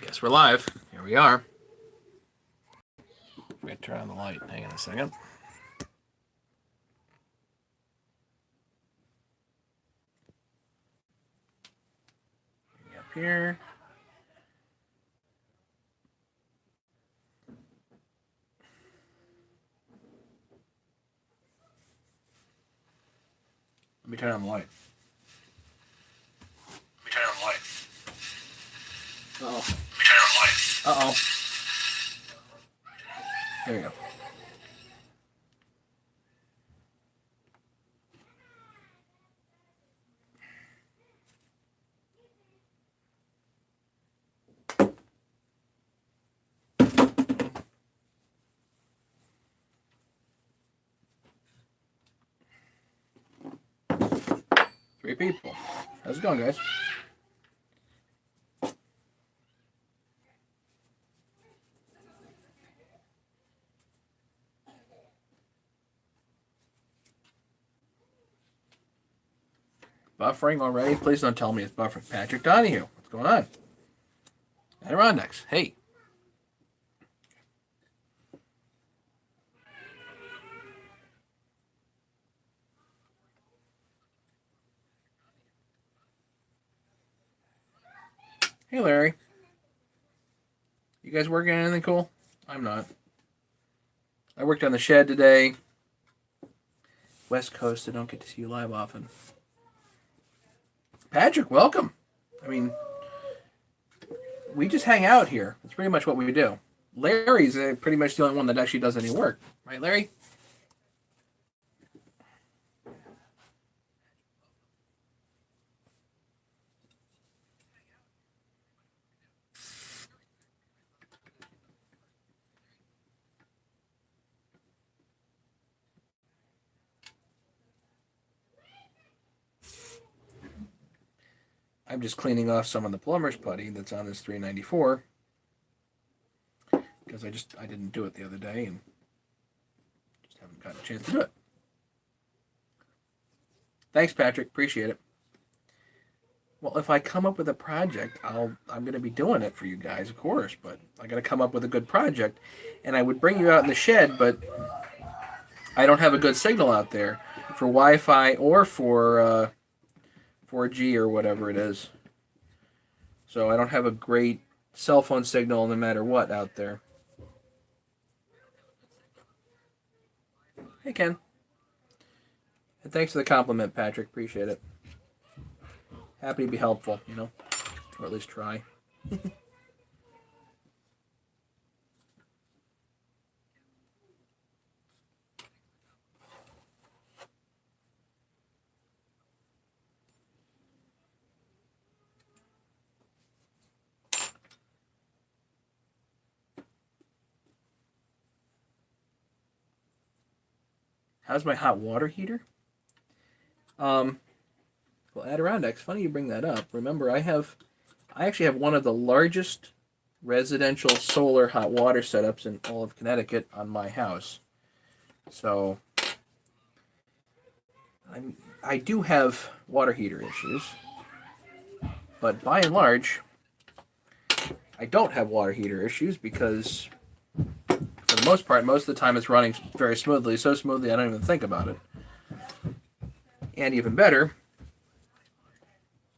Guess we're live. Here we are. I'm going to turn on the light. Hang on a second. Up here. Let me turn on the light. Uh-oh. Uh-oh. There you go. Three people. How's it going, guys? Buffering already? Please don't tell me it's buffering. Patrick Donahue. What's going on? Adirondacks. Hey. Hey, Larry. You guys working on anything cool? I'm not. I worked on the shed today. West Coast, I don't get to see you live often. Patrick, welcome. I mean, we just hang out here. That's pretty much what we do. Larry's pretty much the only one that actually does any work. Right, Larry? I'm just cleaning off some of the plumber's putty that's on this 394 because I didn't do it the other day and just haven't gotten a chance to do it. Thanks, Patrick. Appreciate it. Well, if I come up with a project, I'm going to be doing it for you guys, of course, but I got to come up with a good project, and I would bring you out in the shed, but I don't have a good signal out there for Wi-Fi or for 4G or whatever it is. So I don't have a great cell phone signal no matter what out there. Hey, Ken. And thanks for the compliment, Patrick. Appreciate it. Happy to be helpful, you know, or at least try. How's my hot water heater? Well, Adirondacks, funny you bring that up. Remember, I actually have one of the largest residential solar hot water setups in all of Connecticut on my house. So I do have water heater issues, but by and large, I don't have water heater issues because for the most part, most of the time it's running very smoothly, so smoothly I don't even think about it. And even better,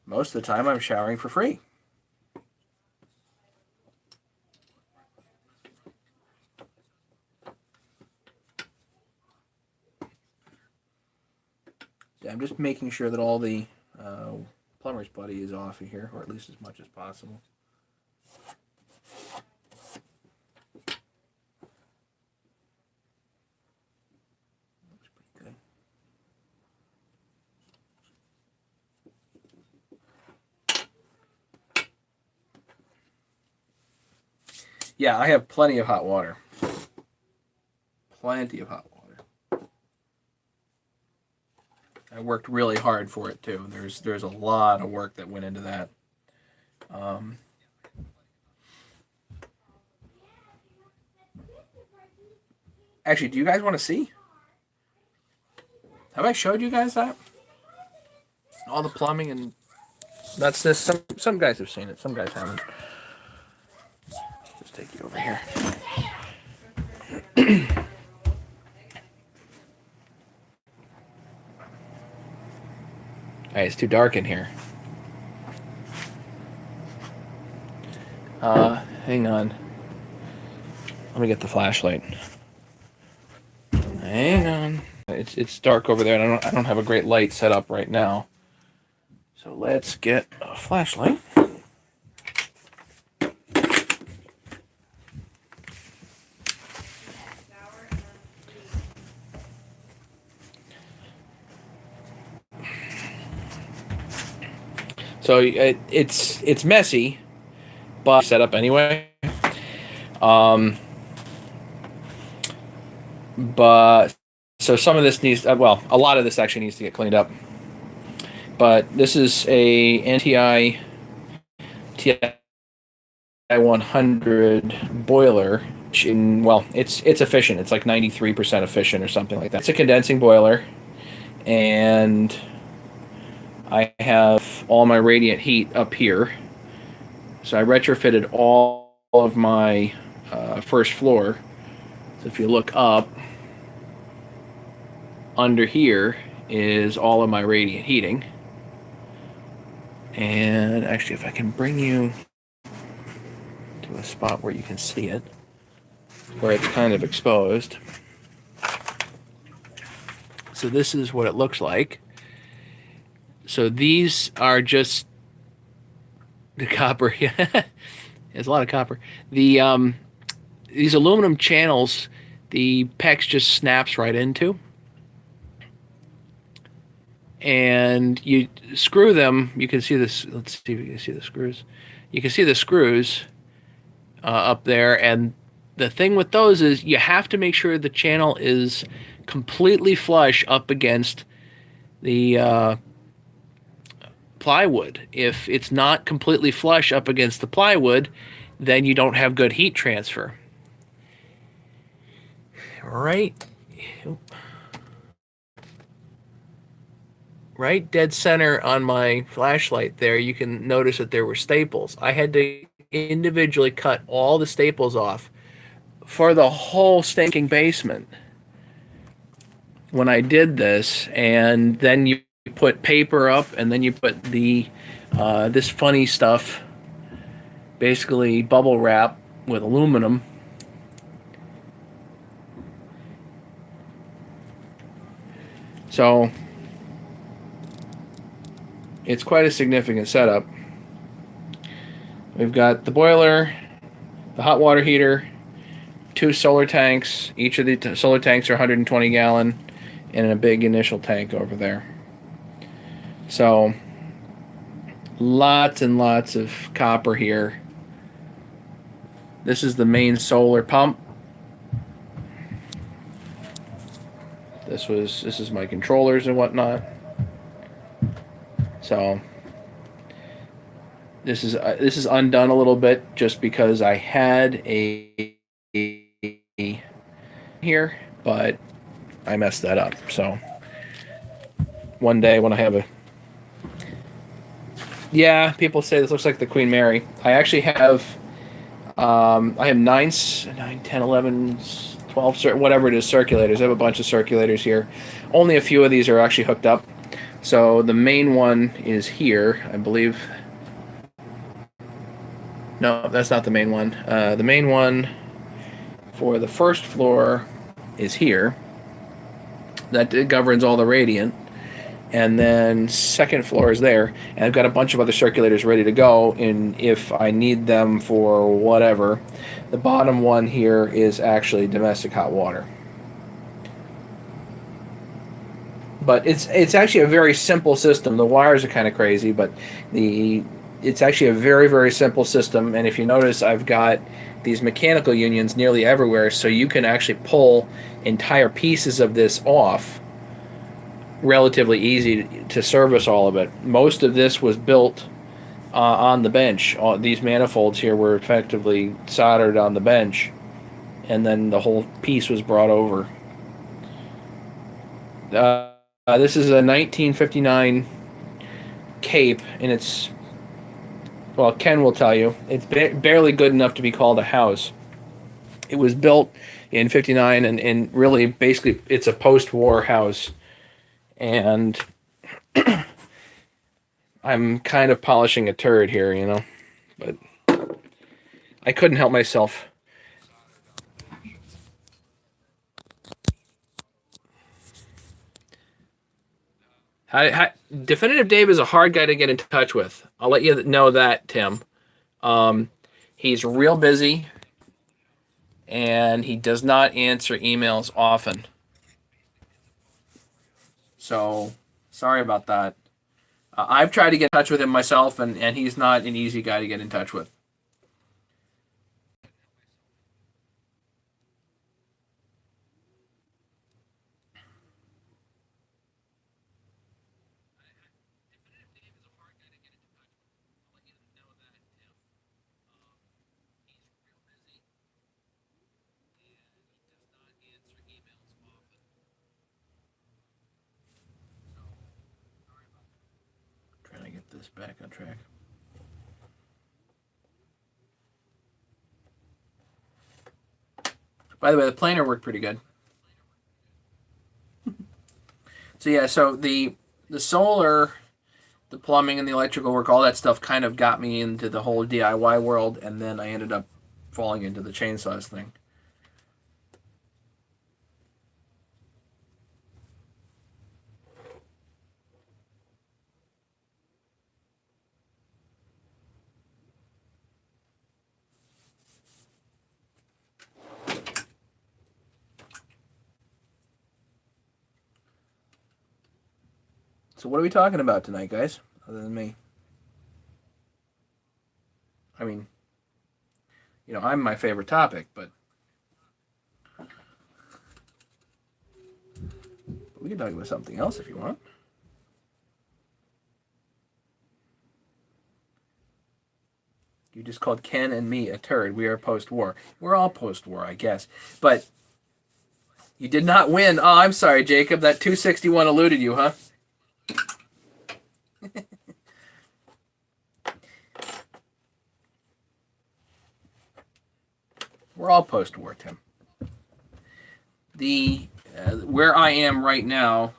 most of the time I'm showering for free. Yeah, I'm just making sure that all the plumber's putty is off of here, or at least as much as possible. Yeah, I have plenty of hot water. Plenty of hot water. I worked really hard for it too. There's a lot of work that went into that. Actually, do you guys want to see? Have I showed you guys that? All the plumbing and that's this. Some guys have seen it. Some guys haven't. Let's take you over here. Hey, it's too dark in here. Hang on. Let me get the flashlight. Hang on. It's dark over there, and I don't have a great light set up right now. So let's get a flashlight. So it's messy, but set up anyway. But so some of this needs, well, a lot of this actually needs to get cleaned up. But this is a NTI TI 100 boiler. Well, it's efficient. It's like 93% efficient or something like that. It's a condensing boiler, and I have all my radiant heat up here. So I retrofitted all of my first floor. So if you look up, under here is all of my radiant heating. And actually, if I can bring you to a spot where you can see it, where it's kind of exposed. So this is what it looks like. So these are just the copper. There's a lot of copper. The these aluminum channels, the PEX just snaps right into, and you screw them. You can see this. Let's see if you can see the screws. You can see the screws up there, and the thing with those is you have to make sure the channel is completely flush up against the plywood. If it's not completely flush up against the plywood, then you don't have good heat transfer. Right dead center on my flashlight there, you can notice that there were staples. I had to individually cut all the staples off for the whole stinking basement when I did this. And then you put paper up, and then you put the this funny stuff, basically bubble wrap with aluminum. So it's quite a significant setup. We've got the boiler, the hot water heater, 2 solar tanks. Each of the solar tanks are 120 gallon, and a big initial tank over there. So lots and lots of copper here. This is the main solar pump. This is my controllers and whatnot. So this is undone a little bit just because I had a here, but I messed that up. So one day when I have people say this looks like the Queen Mary. I actually have I have 9, 10, 11, 12, whatever it is, circulators. I have a bunch of circulators here. Only a few of these are actually hooked up. So the main one is here, I believe. No, that's not the main one. The main one for the first floor is here. That governs all the radiant. And then second floor is there. And I've got a bunch of other circulators ready to go, and if I need them for whatever. The bottom one here is actually domestic hot water. But it's actually a very simple system. The wires are kind of crazy, but it's actually a very, very simple system. And if you notice, I've got these mechanical unions nearly everywhere, so you can actually pull entire pieces of this off. Relatively easy to service all of it. Most of this was built on the bench. These manifolds here were effectively soldered on the bench, and then the whole piece was brought over. This is a 1959 Cape, and it's Well, Ken will tell you it's barely good enough to be called a house. It was built in '59, and really, basically, it's a post-war house. And I'm kind of polishing a turd here, but I couldn't help myself. Definitive Dave is a hard guy to get in touch with. I'll let you know that, Tim. Um, he's real busy, and he does not answer emails often. So sorry about that. I've tried to get in touch with him myself, and he's not an easy guy to get in touch with. Trying to get this back on track. By the way, the planer worked pretty good. So yeah, so the solar, the plumbing, and the electrical work, all that stuff kind of got me into the whole DIY world, and then I ended up falling into the chainsaws thing. So what are we talking about tonight, guys? Other than me, I mean, I'm my favorite topic, but we can talk about something else if you want. You just called Ken and me a turd. We are post-war. We're all post-war, I guess. But you did not win. Oh, I'm sorry, Jacob. That 261 eluded you, huh? We're all post-war, Tim. The where I am right now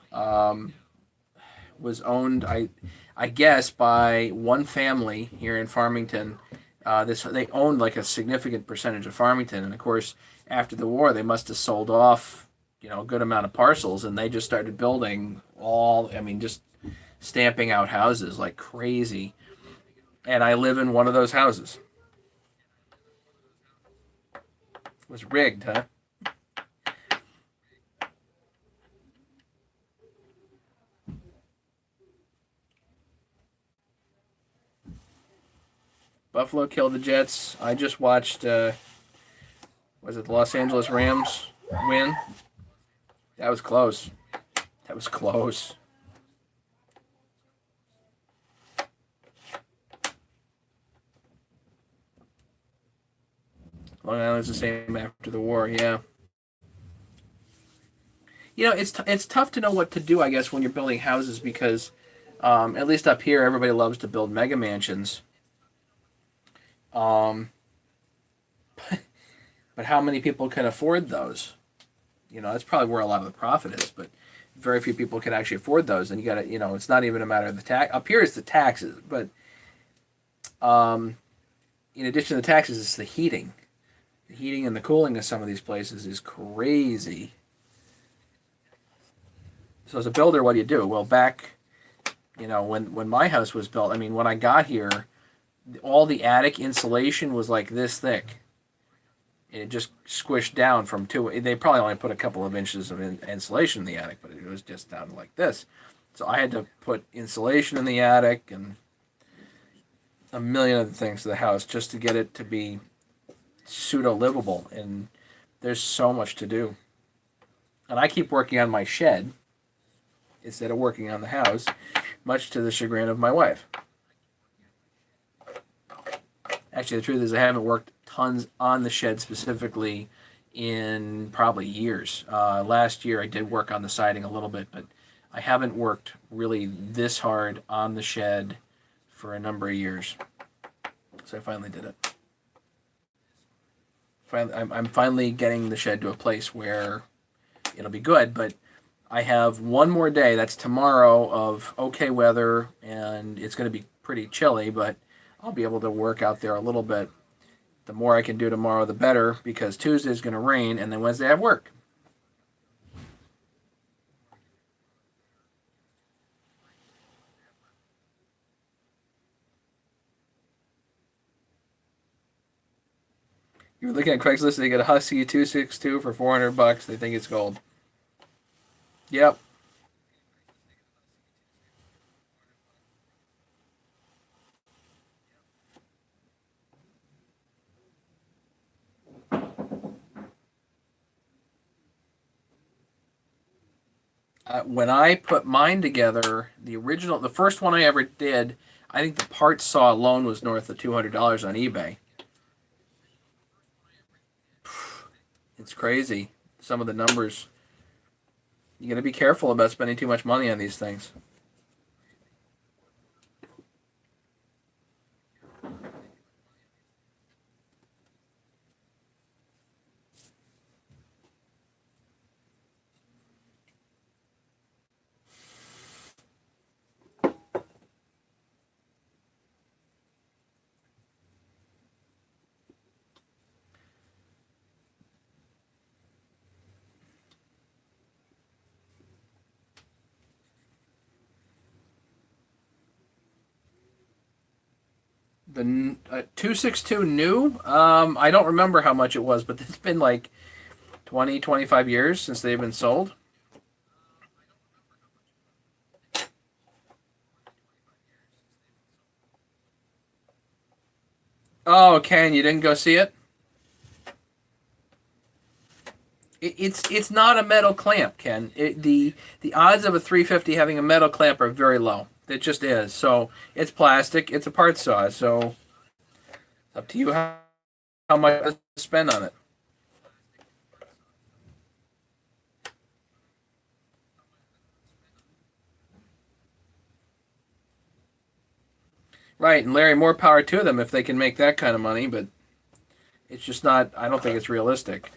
was owned, I guess, by one family here in Farmington. This They owned like a significant percentage of Farmington, and of course, after the war, they must have sold off, a good amount of parcels, and they just started building all. I mean, just stamping out houses like crazy. And I live in one of those houses. It was rigged, huh? Buffalo killed the Jets. I just watched. Was it the Los Angeles Rams win? That was close. That was close. Long Island's the same after the war. Yeah. It's tough to know what to do, I guess, when you're building houses because, at least up here, everybody loves to build mega mansions. Um, but how many people can afford those? That's probably where a lot of the profit is. But very few people can actually afford those, and you got to, it's not even a matter of the tax. Up here, it's the taxes, but um, in addition to the taxes, it's the heating. The heating and the cooling of some of these places is crazy. So as a builder, what do you do? Well, back, when my house was built, I mean, when I got here, all the attic insulation was like this thick. It just squished down from two. They probably only put a couple of inches of insulation in the attic, but it was just down like this. So I had to put insulation in the attic and a million other things to the house just to get it to be pseudo livable. And there's so much to do. And I keep working on my shed instead of working on the house, much to the chagrin of my wife. Actually, the truth is, I haven't worked tons on the shed specifically in probably years. Last year, I did work on the siding a little bit, but I haven't worked really this hard on the shed for a number of years. So I finally did it. I'm finally getting the shed to a place where it'll be good, but I have one more day. That's tomorrow of okay weather, and it's going to be pretty chilly, but I'll be able to work out there a little bit. The more I can do tomorrow, the better, because Tuesday is going to rain, and then Wednesday I have work. You're looking at Craigslist. They get a Husky 262 for $400. They think it's gold. Yep. When I put mine together, the first one I ever did, I think the parts saw alone was north of $200 on eBay. It's crazy. Some of the numbers. You got to be careful about spending too much money on these things. The 262 new, I don't remember how much it was, but it's been like 20, 25 years since they've been sold. Oh, Ken, you didn't go see it? It's not a metal clamp, Ken. The odds of a 350 having a metal clamp are very low. It just is. So it's plastic. It's a part saw. So it's up to you how much to spend on it. Right, and Larry, more power to them if they can make that kind of money. But it's just not. I don't think it's realistic.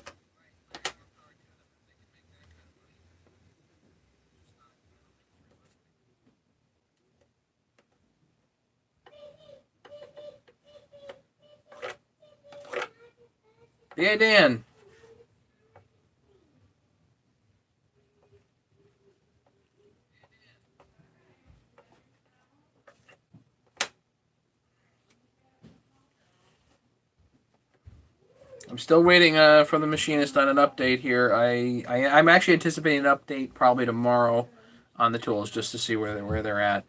Yeah, Dan. I'm still waiting for the machinist on an update here. I'm actually anticipating an update probably tomorrow on the tools just to see where they're at.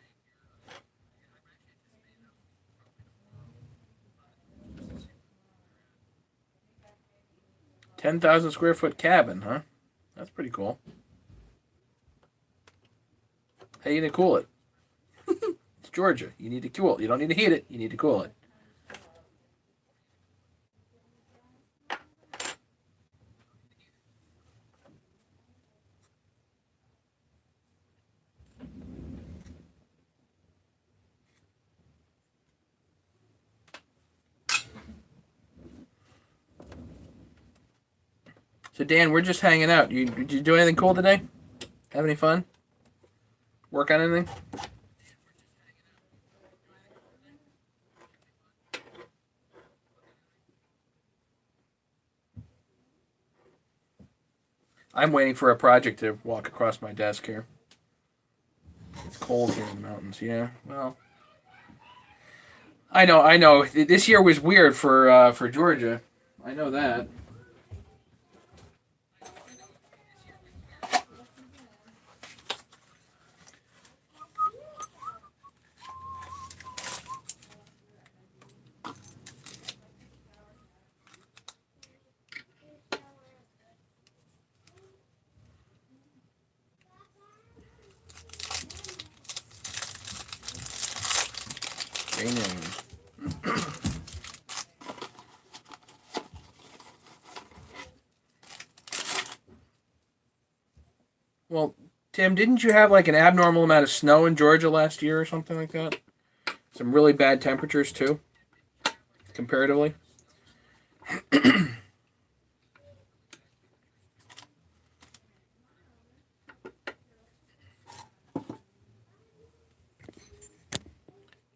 10,000 square foot cabin, huh? That's pretty cool. How you gonna cool it? It's Georgia. You need to cool it. You don't need to heat it. You need to cool it. So Dan, we're just hanging out. Did you do anything cool today? Have any fun? Work on anything? I'm waiting for a project to walk across my desk here. It's cold here in the mountains. Yeah. Well, I know. I know. This year was weird for Georgia. I know that. Raining. Well, Tim, didn't you have like an abnormal amount of snow in Georgia last year or something like that? Some really bad temperatures too. comparatively.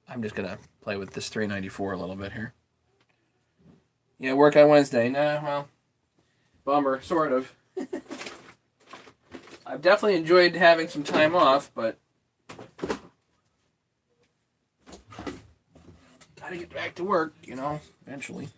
I'm just gonna play with this 394 a little bit here. Yeah, work on Wednesday. Nah, well, bummer, sort of. I've definitely enjoyed having some time off, but gotta get back to work, you know, eventually.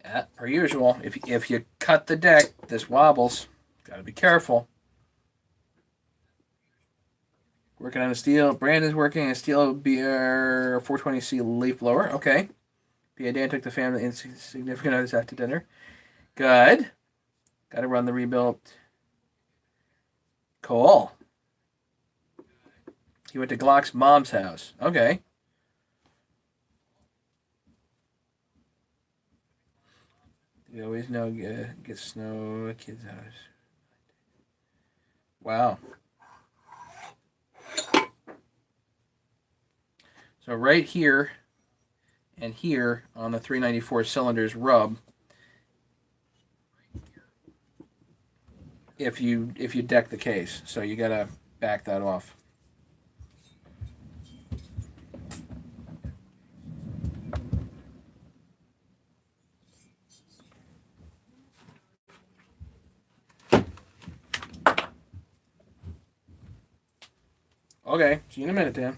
Yeah, per usual, if you cut the deck, this wobbles. Gotta be careful. Working on a steel. Brandon's working on a steel beer 420C leaf blower. Okay. P.A. Dan took the family insignificant others after dinner. Good. Gotta run the rebuilt. Cool. He went to Glock's mom's house. Okay. You always know get snow at kid's house. Wow. So right here and here on the 394 cylinders rub. If you deck the case, so you gotta back that off. Okay, see you in a minute, Dan.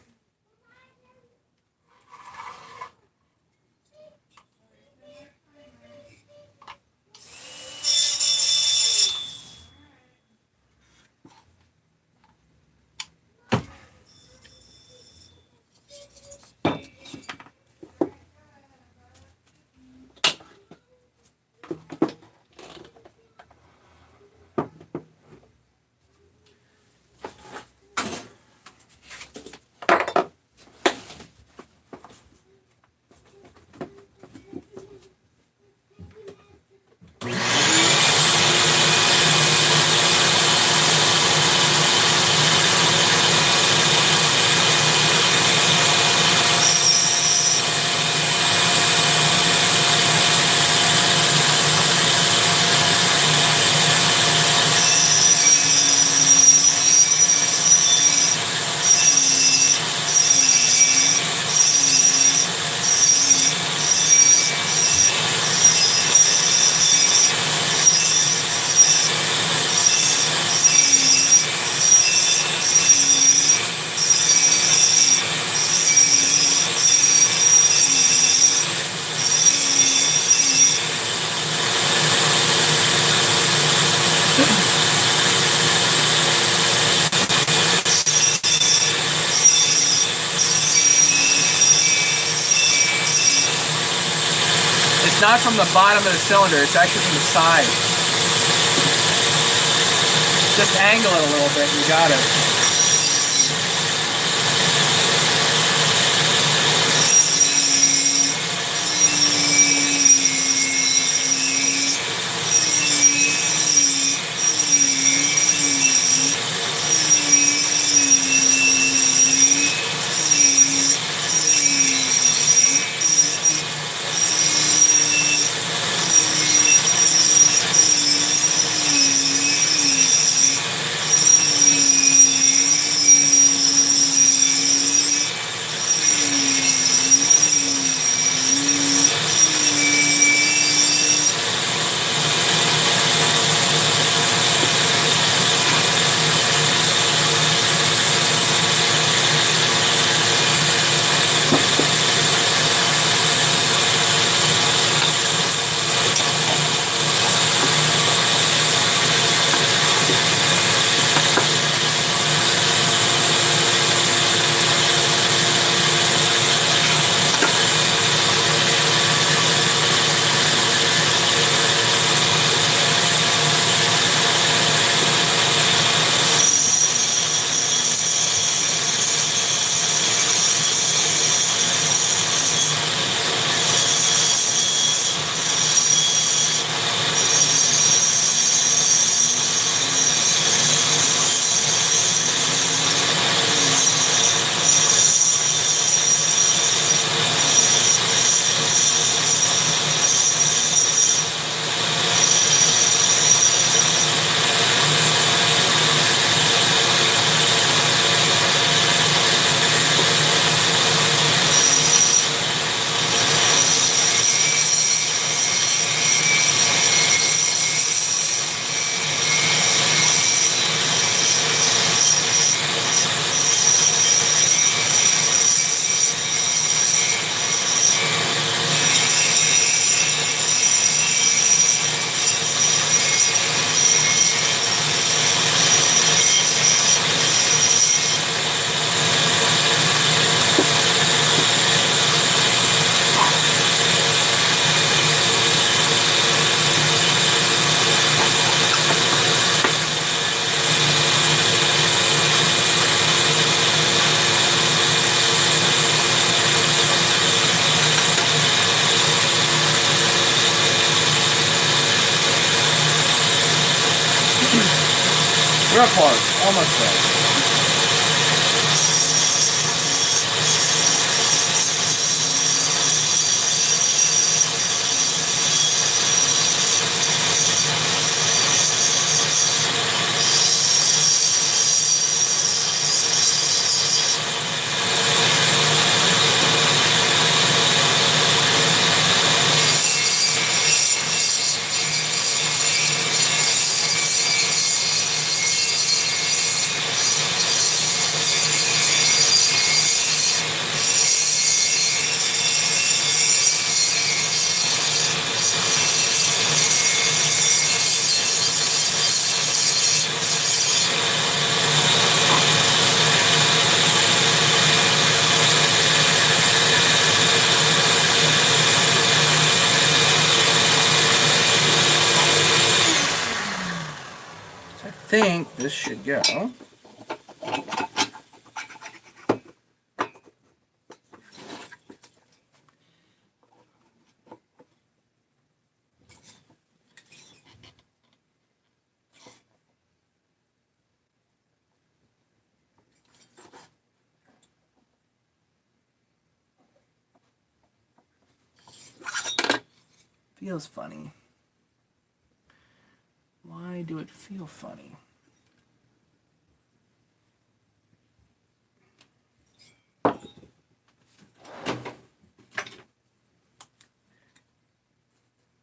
It's not from the bottom of the cylinder, it's actually from the side. Just angle it a little bit, you got it. Real close. Almost there. I think this should go. Feels funny. Why do it feel funny?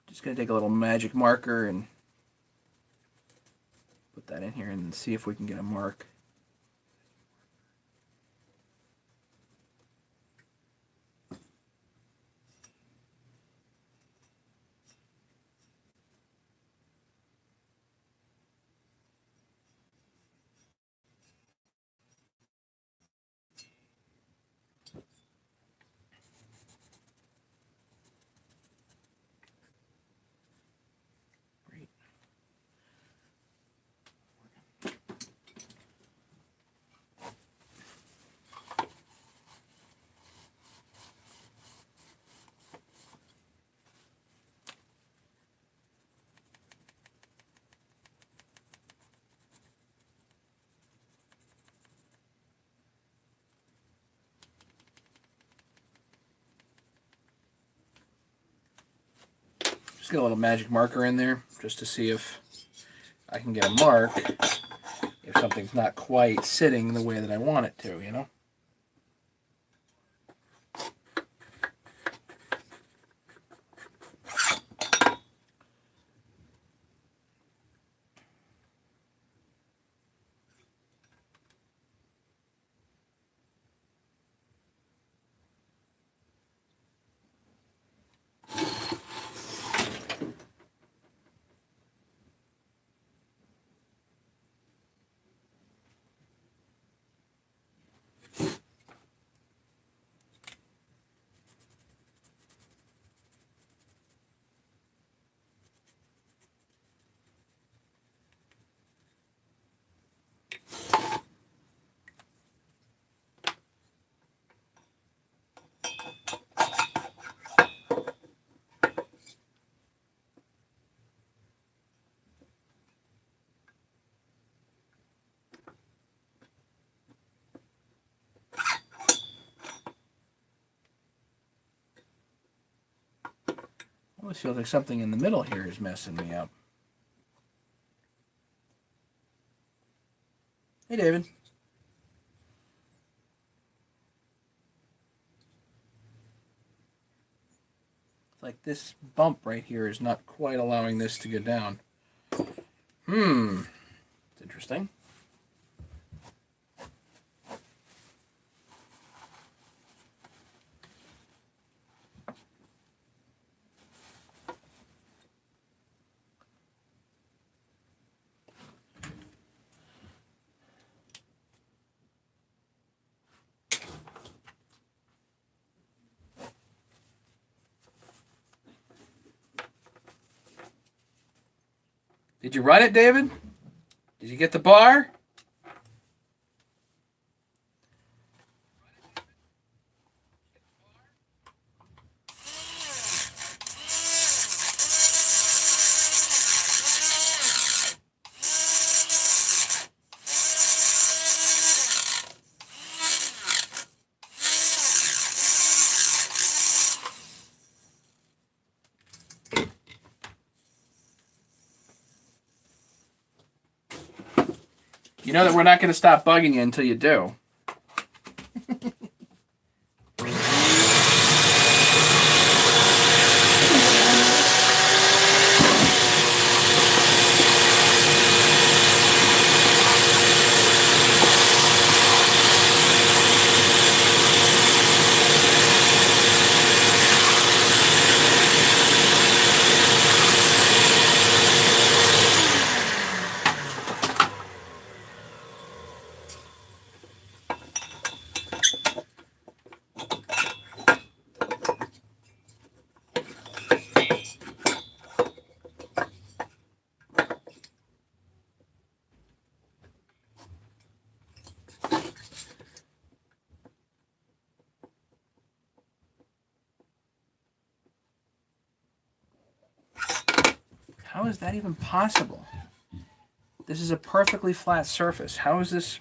Just going to take a little magic marker and put that in here and see if we can get a mark. Just get a little magic marker in there just to see if I can get a mark if something's not quite sitting the way that I want it to, you know? Almost feels like something in the middle here is messing me up. Hey, David. It's like this bump right here is not quite allowing this to go down. It's interesting. Did you run it, David? Did you get the bar? You know that we're not going to stop bugging you until you do. How is that even possible? This is a perfectly flat surface. How is this?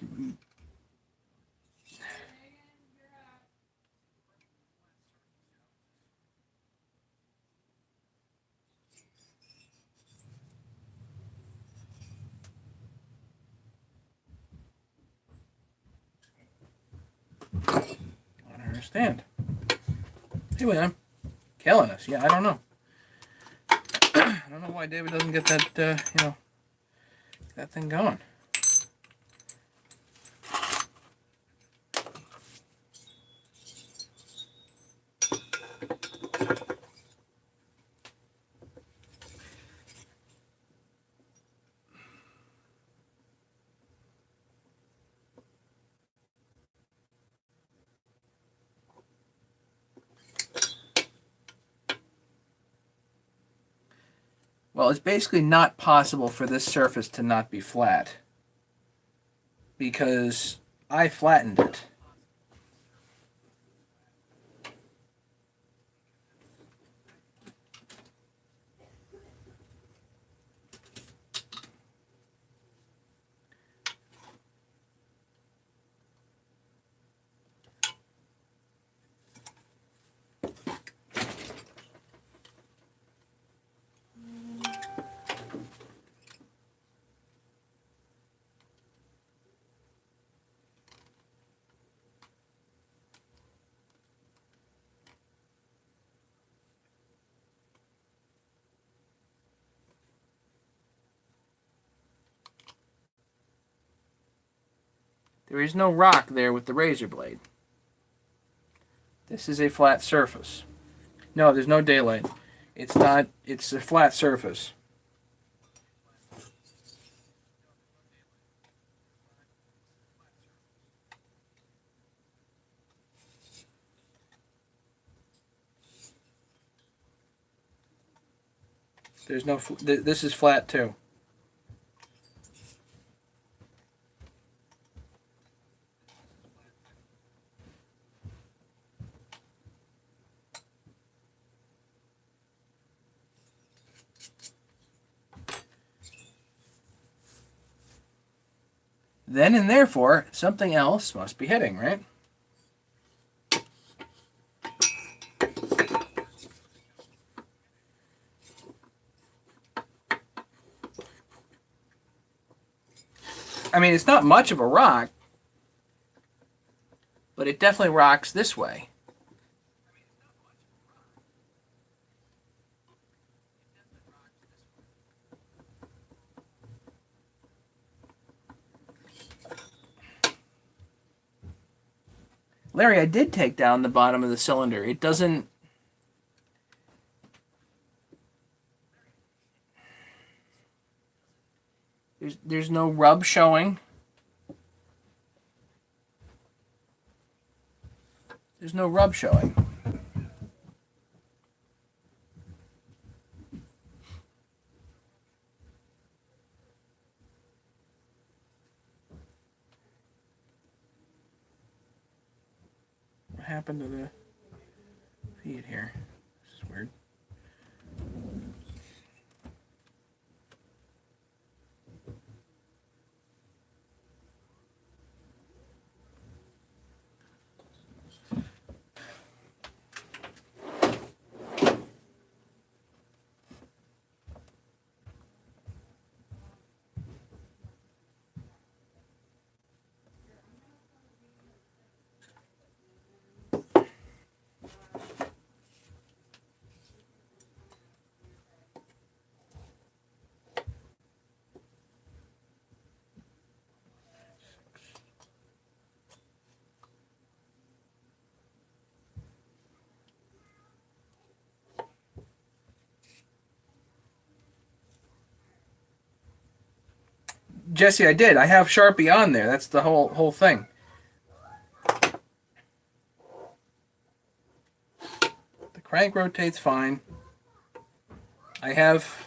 I don't understand. Anyway, I'm killing us. Yeah, I don't know. I don't know why David doesn't get that, that thing going. Well, it's basically not possible for this surface to not be flat because I flattened it. There is no rock there with the razor blade. This is a flat surface. No, there's no daylight. It's not, it's a flat surface. There's no, this is flat too. Then and therefore, something else must be hitting, right? I mean, it's not much of a rock, but it definitely rocks this way. Larry, I did take down the bottom of the cylinder. It doesn't... There's no rub showing. There's no rub showing. What happened to the feed here? This is weird. Jesse, I did. I have Sharpie on there. That's the whole thing. The crank rotates fine. I have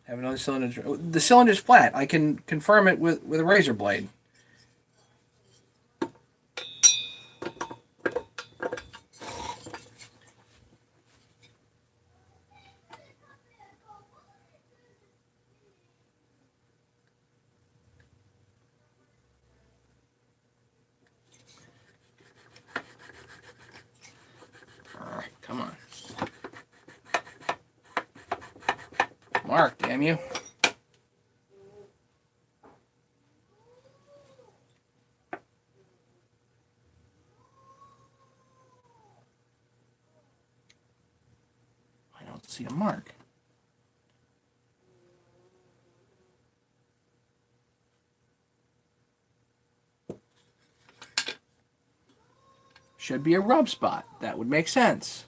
another cylinder. The cylinder's flat. I can confirm it with a razor blade. Come on. Mark, damn you. I don't see a mark. Should be a rub spot. That would make sense.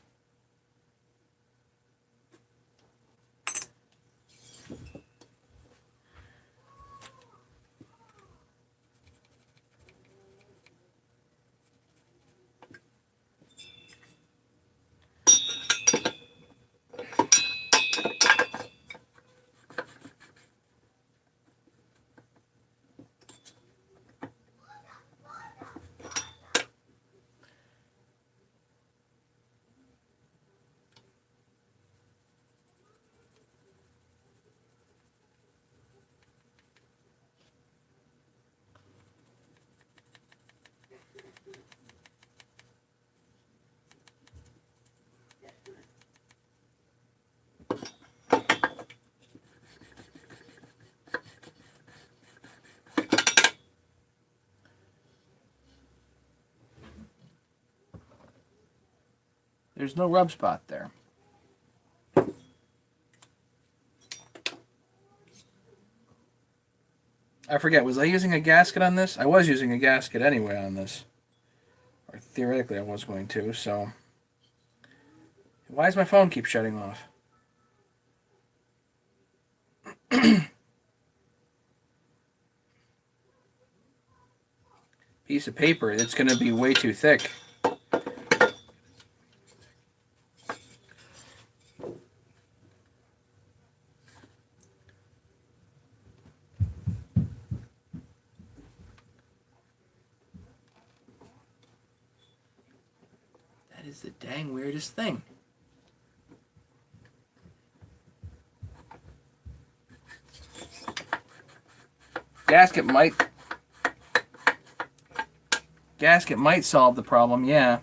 There's no rub spot there. I forget, was I using a gasket on this? I was using a gasket anyway on this. Or theoretically I was going to, so... Why does my phone keep shutting off? Piece of paper, it's going to be way too thick. That is the dang weirdest thing. Gasket might solve the problem, yeah.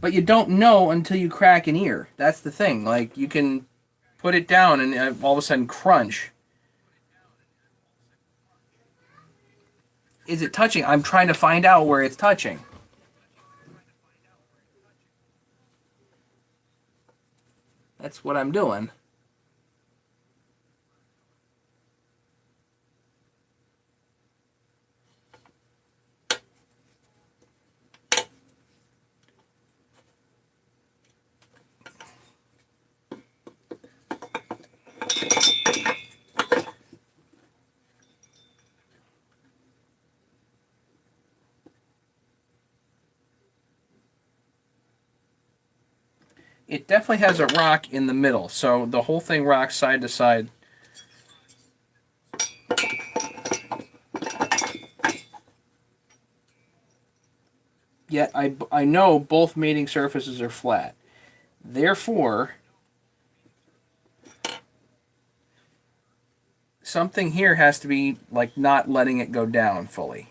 But you don't know until you crack an ear. That's the thing. Like, you can put it down and all of a sudden crunch. Is it touching? I'm trying to find out where it's touching. That's what I'm doing. It definitely has a rock in the middle, so the whole thing rocks side to side. Yet I know both mating surfaces are flat. Therefore, something here has to be like not letting it go down fully.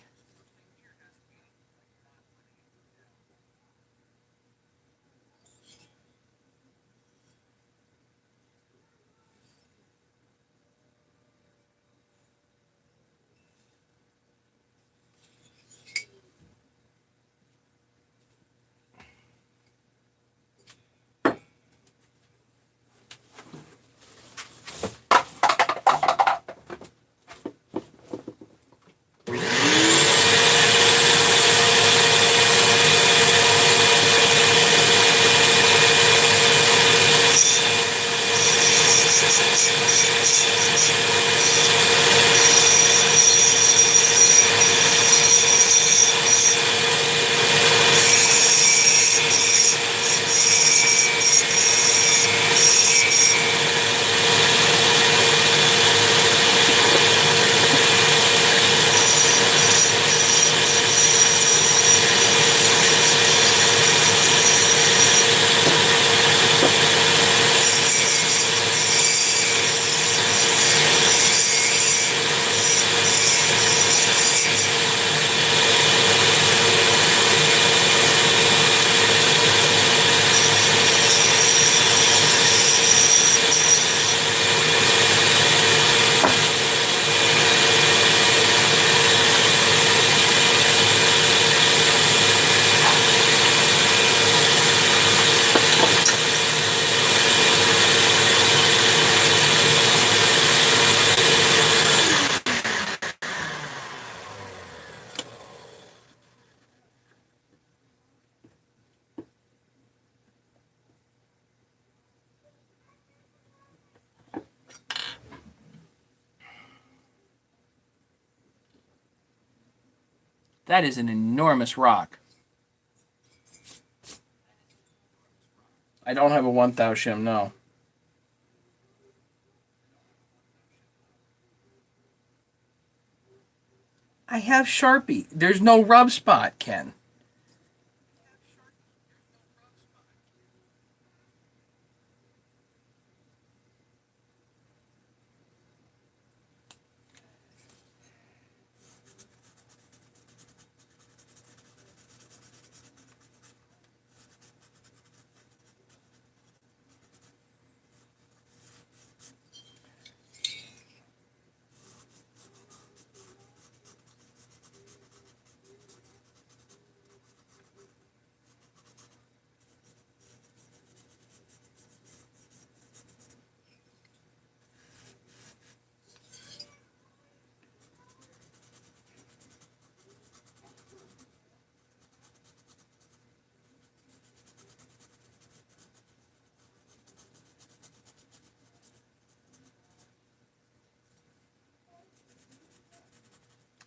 That is an enormous rock. I don't have a 1,000 shim, no. I have Sharpie. There's no rub spot, Ken.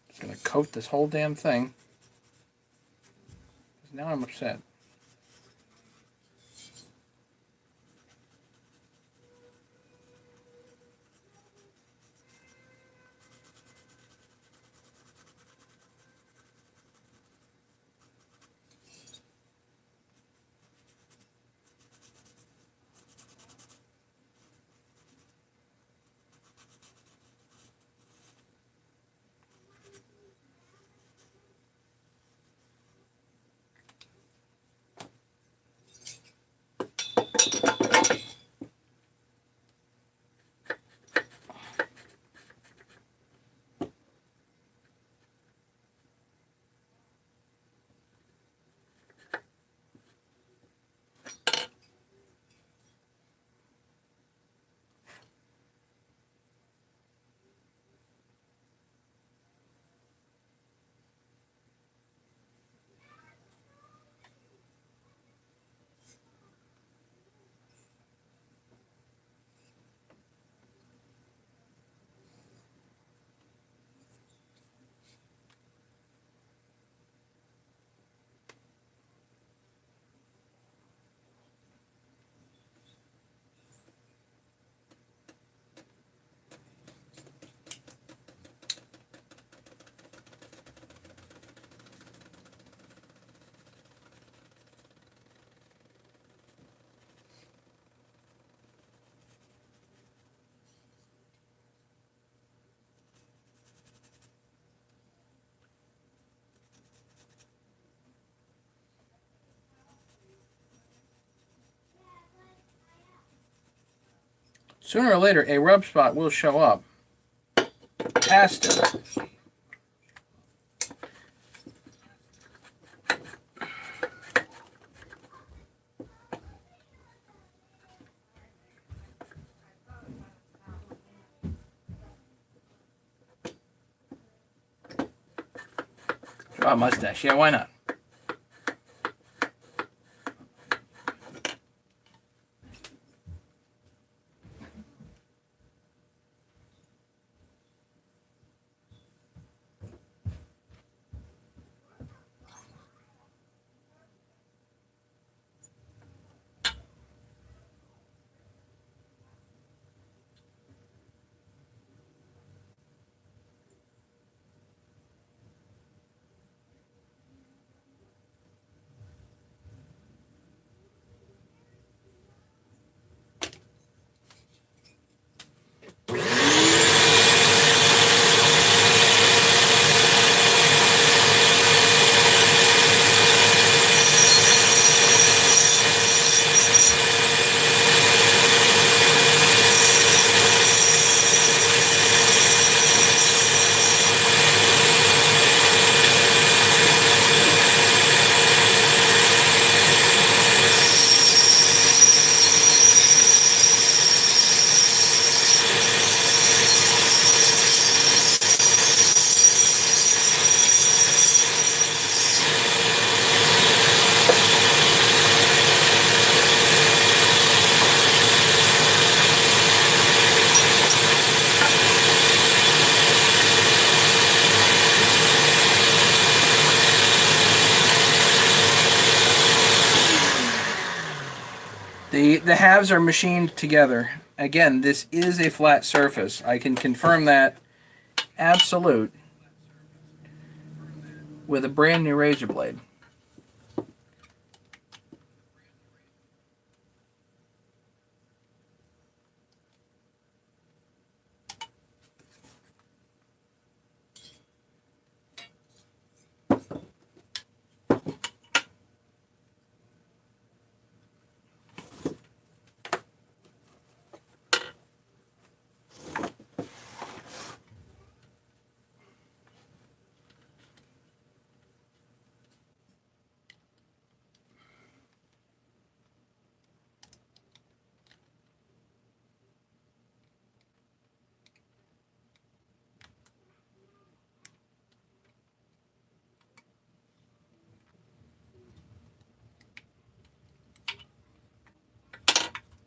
Just gonna coat this whole damn thing. Now I'm upset. Sooner or later, a rub spot will show up. Has to. Draw a mustache. Yeah, why not? the halves are machined together. Again, this is a flat surface. I can confirm that absolute with a brand new razor blade.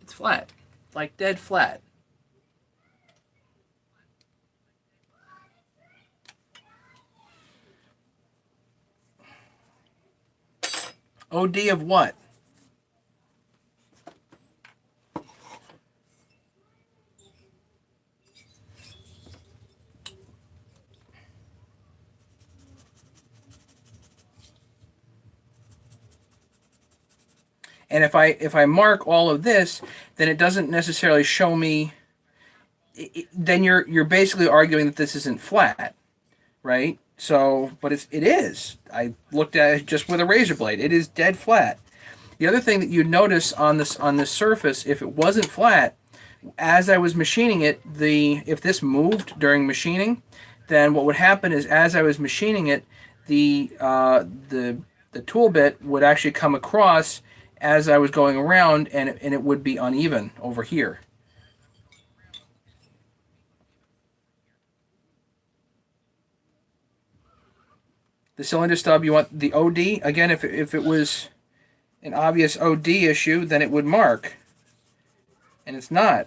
It's flat, like dead flat. OD of what? And if I mark all of this, then it doesn't necessarily show me. Then you're basically arguing that this isn't flat, right? So, but it is. I looked at it just with a razor blade. It is dead flat. The other thing that you'd notice on this surface, if it wasn't flat, as I was machining it, if this moved during machining, then what would happen is as I was machining it, the tool bit would actually come across as I was going around, and it would be uneven over here. The cylinder stub, you want the OD again. If it was an obvious OD issue, then it would mark, and it's not.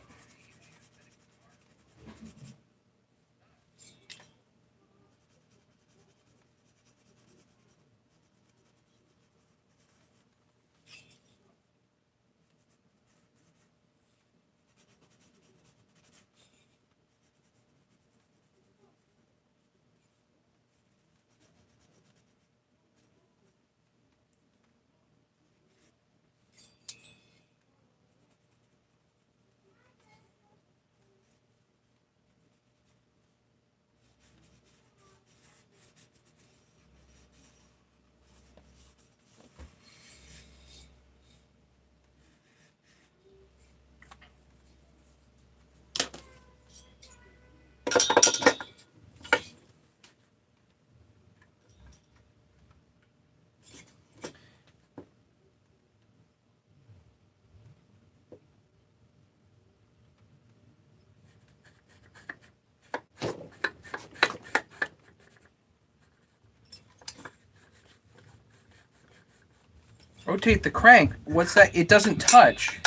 Rotate the crank. What's that? It doesn't touch.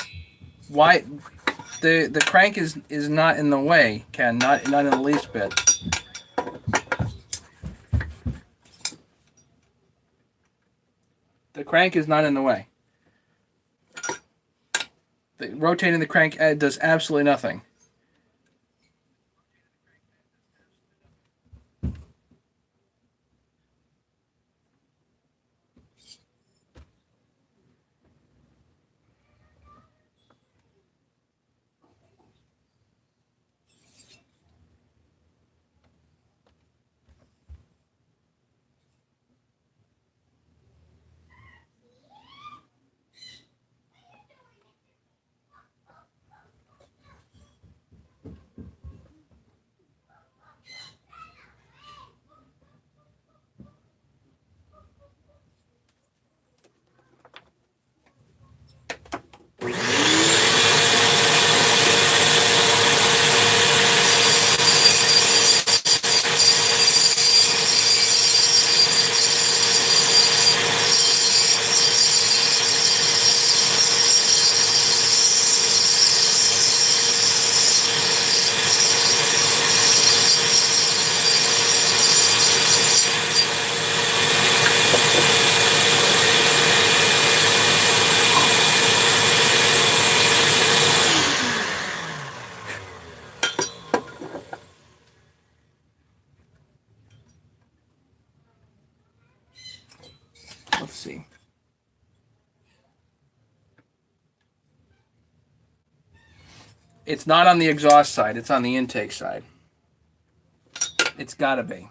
Why? The crank is not in the way, Ken. Not in the least bit. The crank is not in the way. Rotating the crank does absolutely nothing. see. It's not on the exhaust side. It's on the intake side. It's got to be.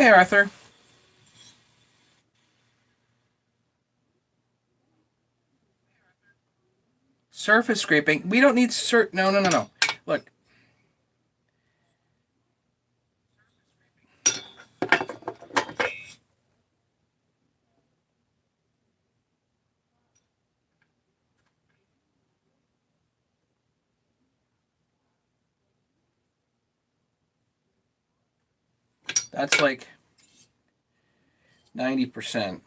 Hey, Arthur. Surface scraping. We don't need No. Look. That's like 90%.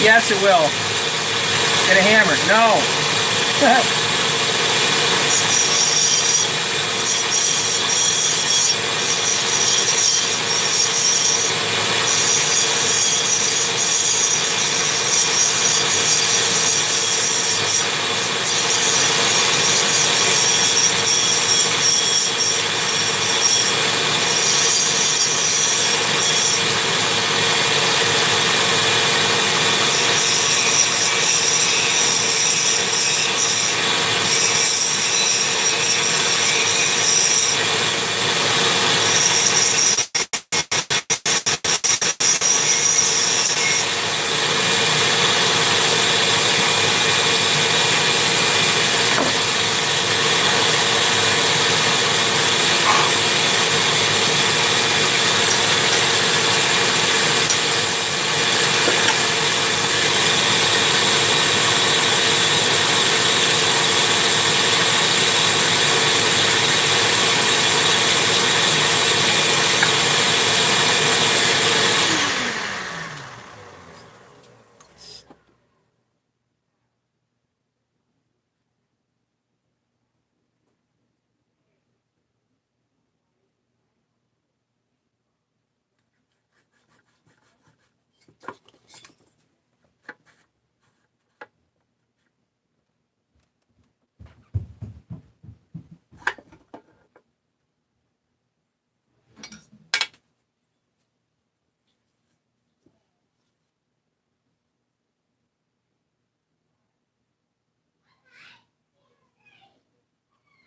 Yes, it will. Get a hammer. No.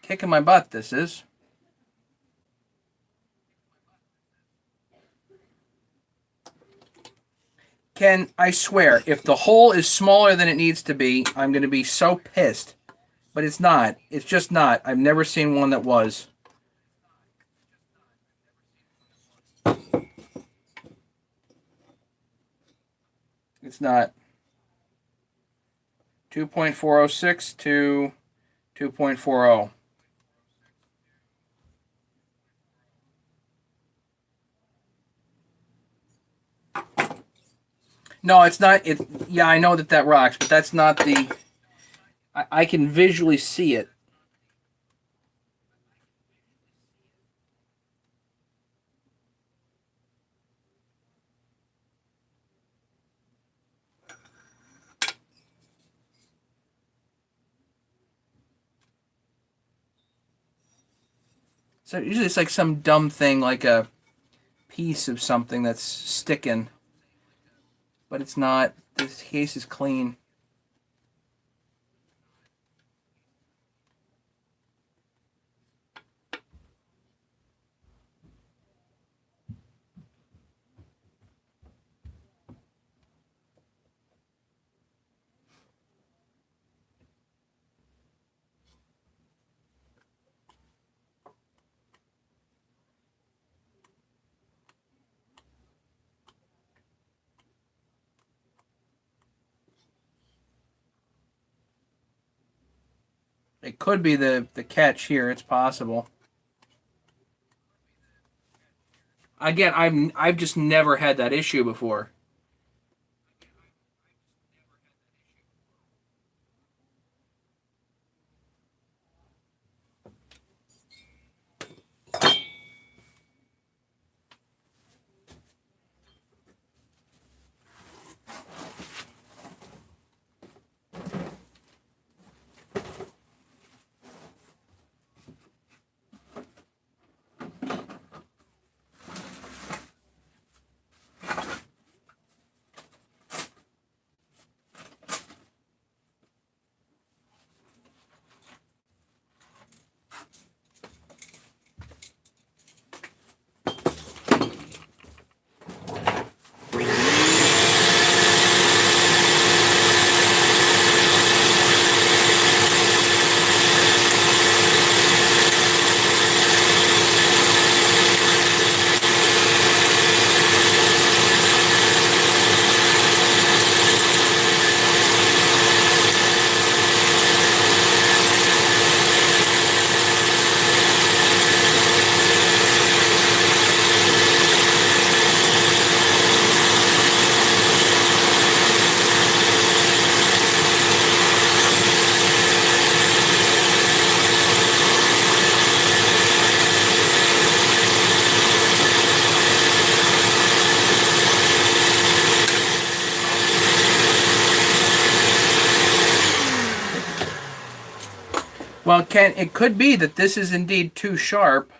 Kicking my butt, this is. Ken, I swear, if the hole is smaller than it needs to be, I'm going to be so pissed. But it's not. It's just not. I've never seen one that was. It's not. 2.406 to 2.40. No, it's not. Yeah, I know that rocks, but that's not the. I can visually see it. So usually it's like some dumb thing, like a piece of something that's sticking, but it's not. This case is clean. It could be the catch here. It's possible. Again, I've just never had that issue before. Well, Ken, it could be that this is indeed too sharp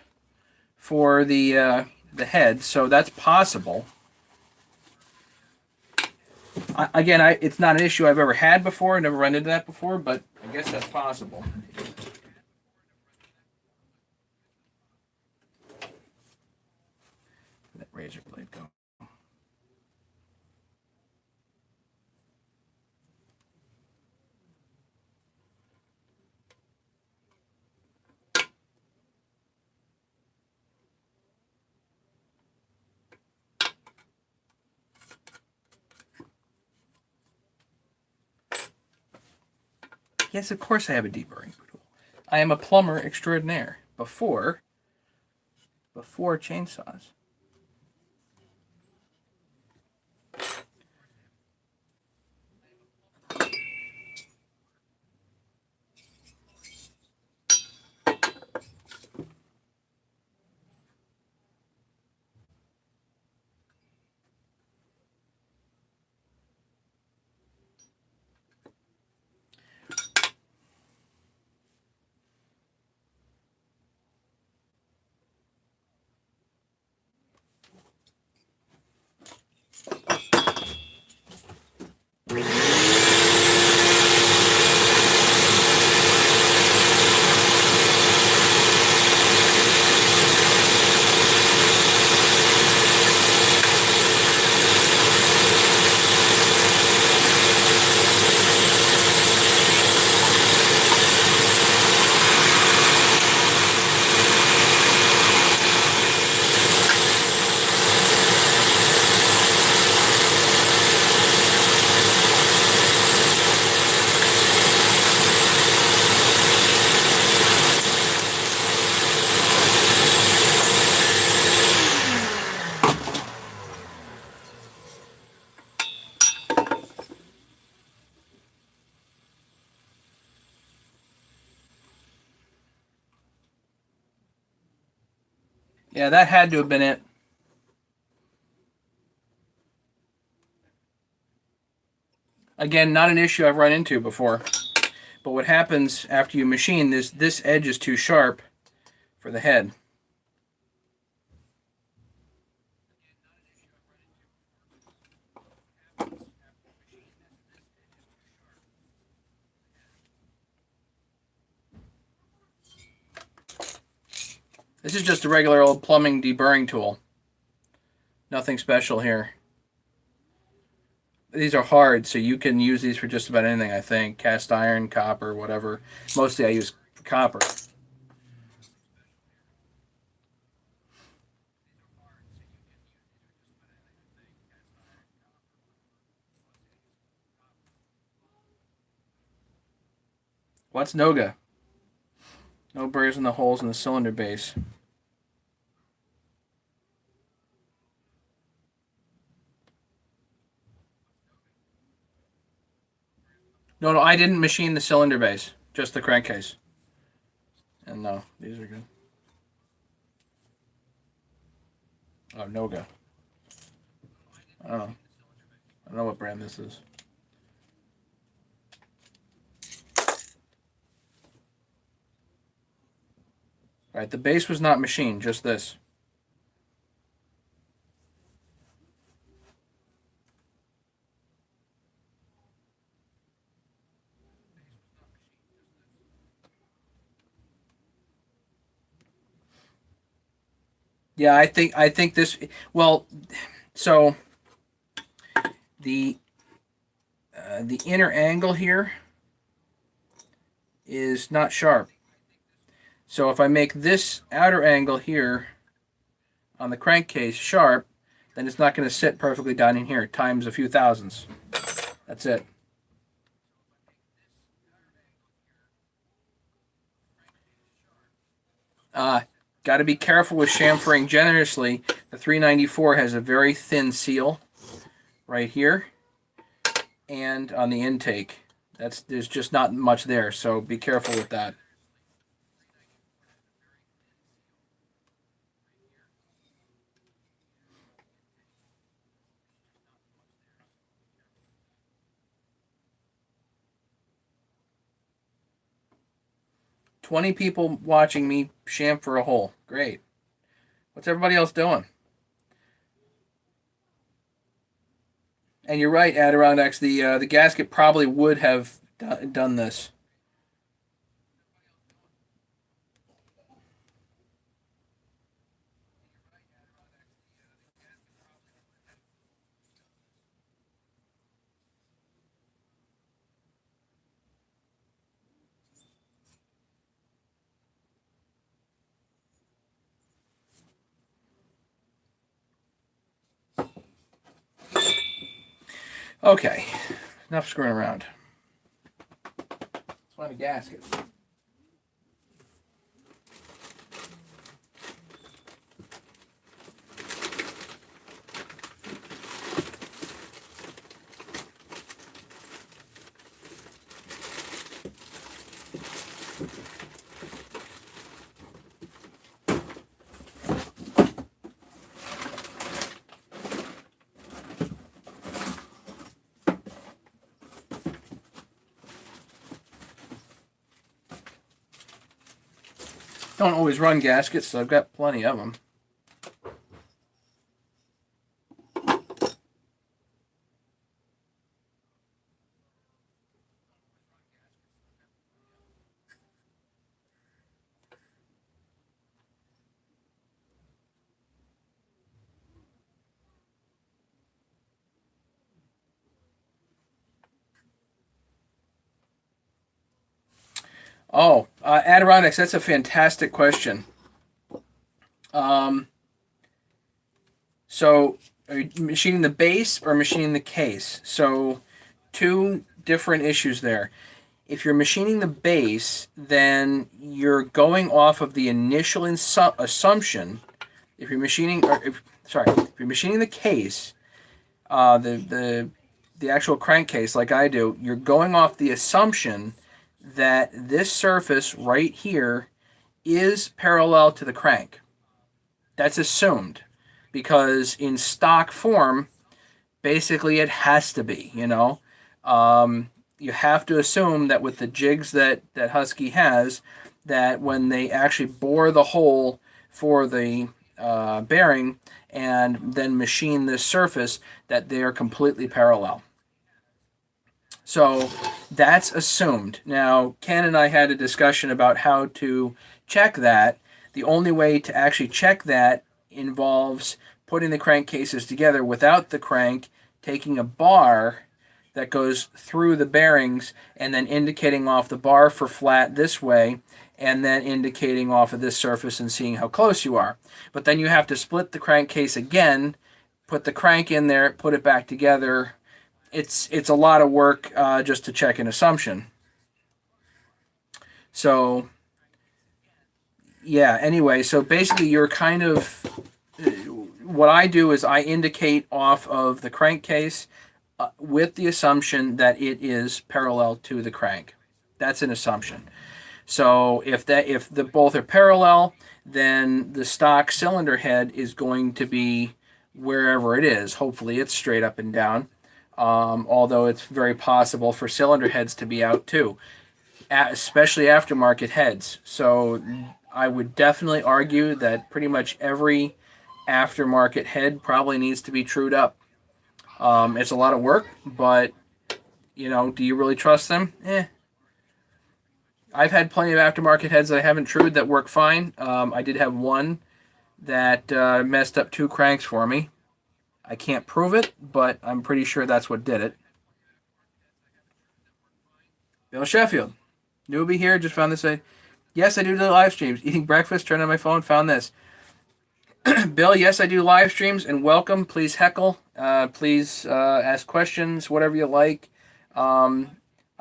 for the head, so that's possible. It's not an issue I've ever had before. Never run into that before, but I guess that's possible. Let that razor blade go. Yes, of course I have a deburring tool. I am a plumber extraordinaire. Before chainsaws. Yeah, that had to have been it. Again, not an issue I've run into before. But what happens after you machine this edge is too sharp for the head. This is just a regular old plumbing deburring tool. Nothing special here. These are hard, so you can use these for just about anything, I think. Cast iron, copper, whatever. Mostly I use copper. What's Noga? No burrs in the holes in the cylinder base. No, I didn't machine the cylinder base. Just the crankcase. And no, these are good. Oh, Noga. I don't know. I don't know what brand this is. All right, the base was not machined, just this. Yeah, I think this. Well, so the the inner angle here is not sharp. So if I make this outer angle here on the crankcase sharp, then it's not going to sit perfectly down in here times a few thousandths. That's it. Got to be careful with chamfering generously. The 394 has a very thin seal right here and on the intake. There's just not much there, so be careful with that. "20 people watching me chamfer a hole. Great. What's everybody else doing?" And you're right, Adirondacks. The gasket probably would have done this. Okay, enough screwing around. Let's find a gasket. Don't always run gaskets, so I've got plenty of them. Oh, Adirondacks, that's a fantastic question. So, are you machining the base or machining the case? So, two different issues there. If you're machining the base, then you're going off of the initial assumption. If you're machining, or if you're machining the case, the actual crankcase, like I do, you're going off the assumption that this surface right here is parallel to the crank. That's assumed because in stock form, basically it has to be, you know. You have to assume that with the jigs that Husky has, that when they actually bore the hole for the bearing and then machine this surface, that they are completely parallel. So that's assumed. Now, Ken and I had a discussion about how to check that. The only way to actually check that involves putting the crankcases together without the crank, taking a bar that goes through the bearings and then indicating off the bar for flat this way and then indicating off of this surface and seeing how close you are. But then you have to split the crankcase again, put the crank in there, put it back together. It's a lot of work just to check an assumption. So yeah, anyway, so basically you're kind of what I do is I indicate off of the crankcase with the assumption that it is parallel to the crank. That's an assumption. So if the both are parallel, then the stock cylinder head is going to be wherever it is. Hopefully it's straight up and down. Although it's very possible for cylinder heads to be out too, especially aftermarket heads. So I would definitely argue that pretty much every aftermarket head probably needs to be trued up. It's a lot of work, but you know, do you really trust them? I've had plenty of aftermarket heads that I haven't trued that work fine. I did have one that messed up two cranks for me. I can't prove it, but I'm pretty sure that's what did it. Bill Sheffield, newbie here, just found this. Yes, I do the live streams. Eating breakfast, turned on my phone, found this. Bill, yes, I do live streams, and welcome. Please heckle. Please ask questions, whatever you like. I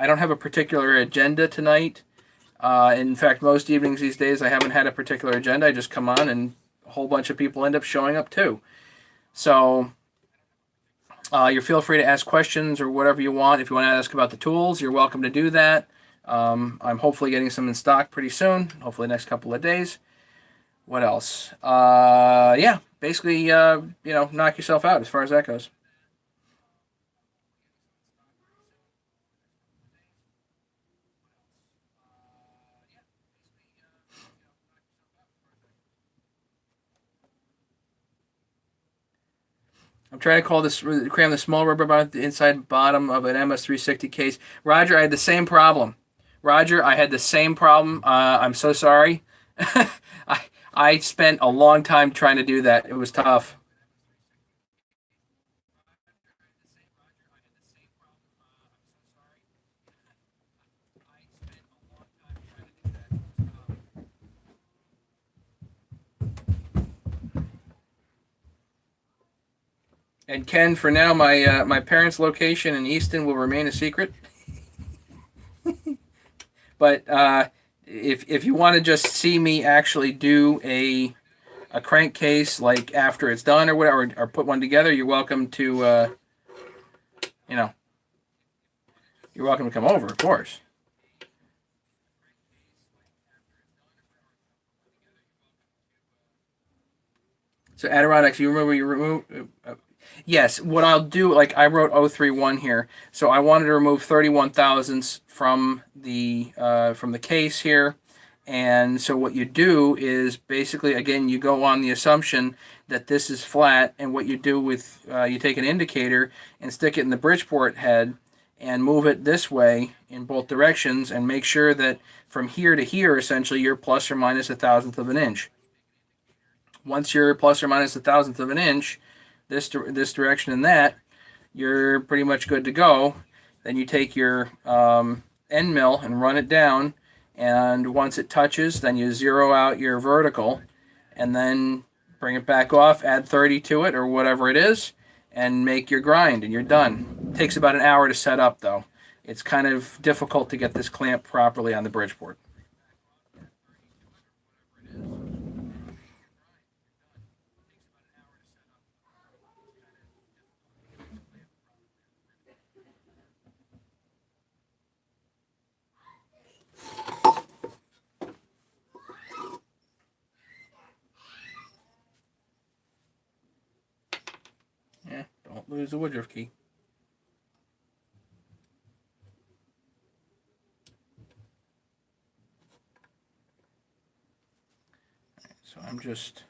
don't have a particular agenda tonight. In fact, most evenings these days, I haven't had a particular agenda. I just come on, and a whole bunch of people end up showing up too. So you feel free to ask questions or whatever you want. If you want to ask about the tools, you're welcome to do that. I'm hopefully getting some in stock pretty soon, hopefully next couple of days. What else? Yeah, basically, knock yourself out as far as that goes. I'm trying to cram the small rubber band the inside bottom of an MS360 case. Roger, I had the same problem. Roger, I had the same problem. I'm so sorry. I spent a long time trying to do that. It was tough. And Ken, for now, my parents' location in Easton will remain a secret. But if you want to just see me actually do a crankcase like after it's done or whatever, or put one together, you're welcome to you know you're welcome to come over, of course. So Adirondacks, you remember you remove. Yes, what I'll do, like I wrote 031 here, so I wanted to remove 31 thousandths from the case here, and so what you do is basically again you go on the assumption that this is flat, and what you do with you take an indicator and stick it in the Bridgeport head and move it this way in both directions, and make sure that from here to here essentially you're plus or minus a thousandth of an inch. Once you're plus or minus a thousandth of an inch, this direction and that, you're pretty much good to go. Then you take your end mill and run it down, and once it touches, then you zero out your vertical, and then bring it back off, add 30 to it or whatever it is, and make your grind, and you're done. It takes about an hour to set up, though. It's kind of difficult to get this clamp properly on the Bridgeport. Yeah, don't lose the Woodruff key. So I'm just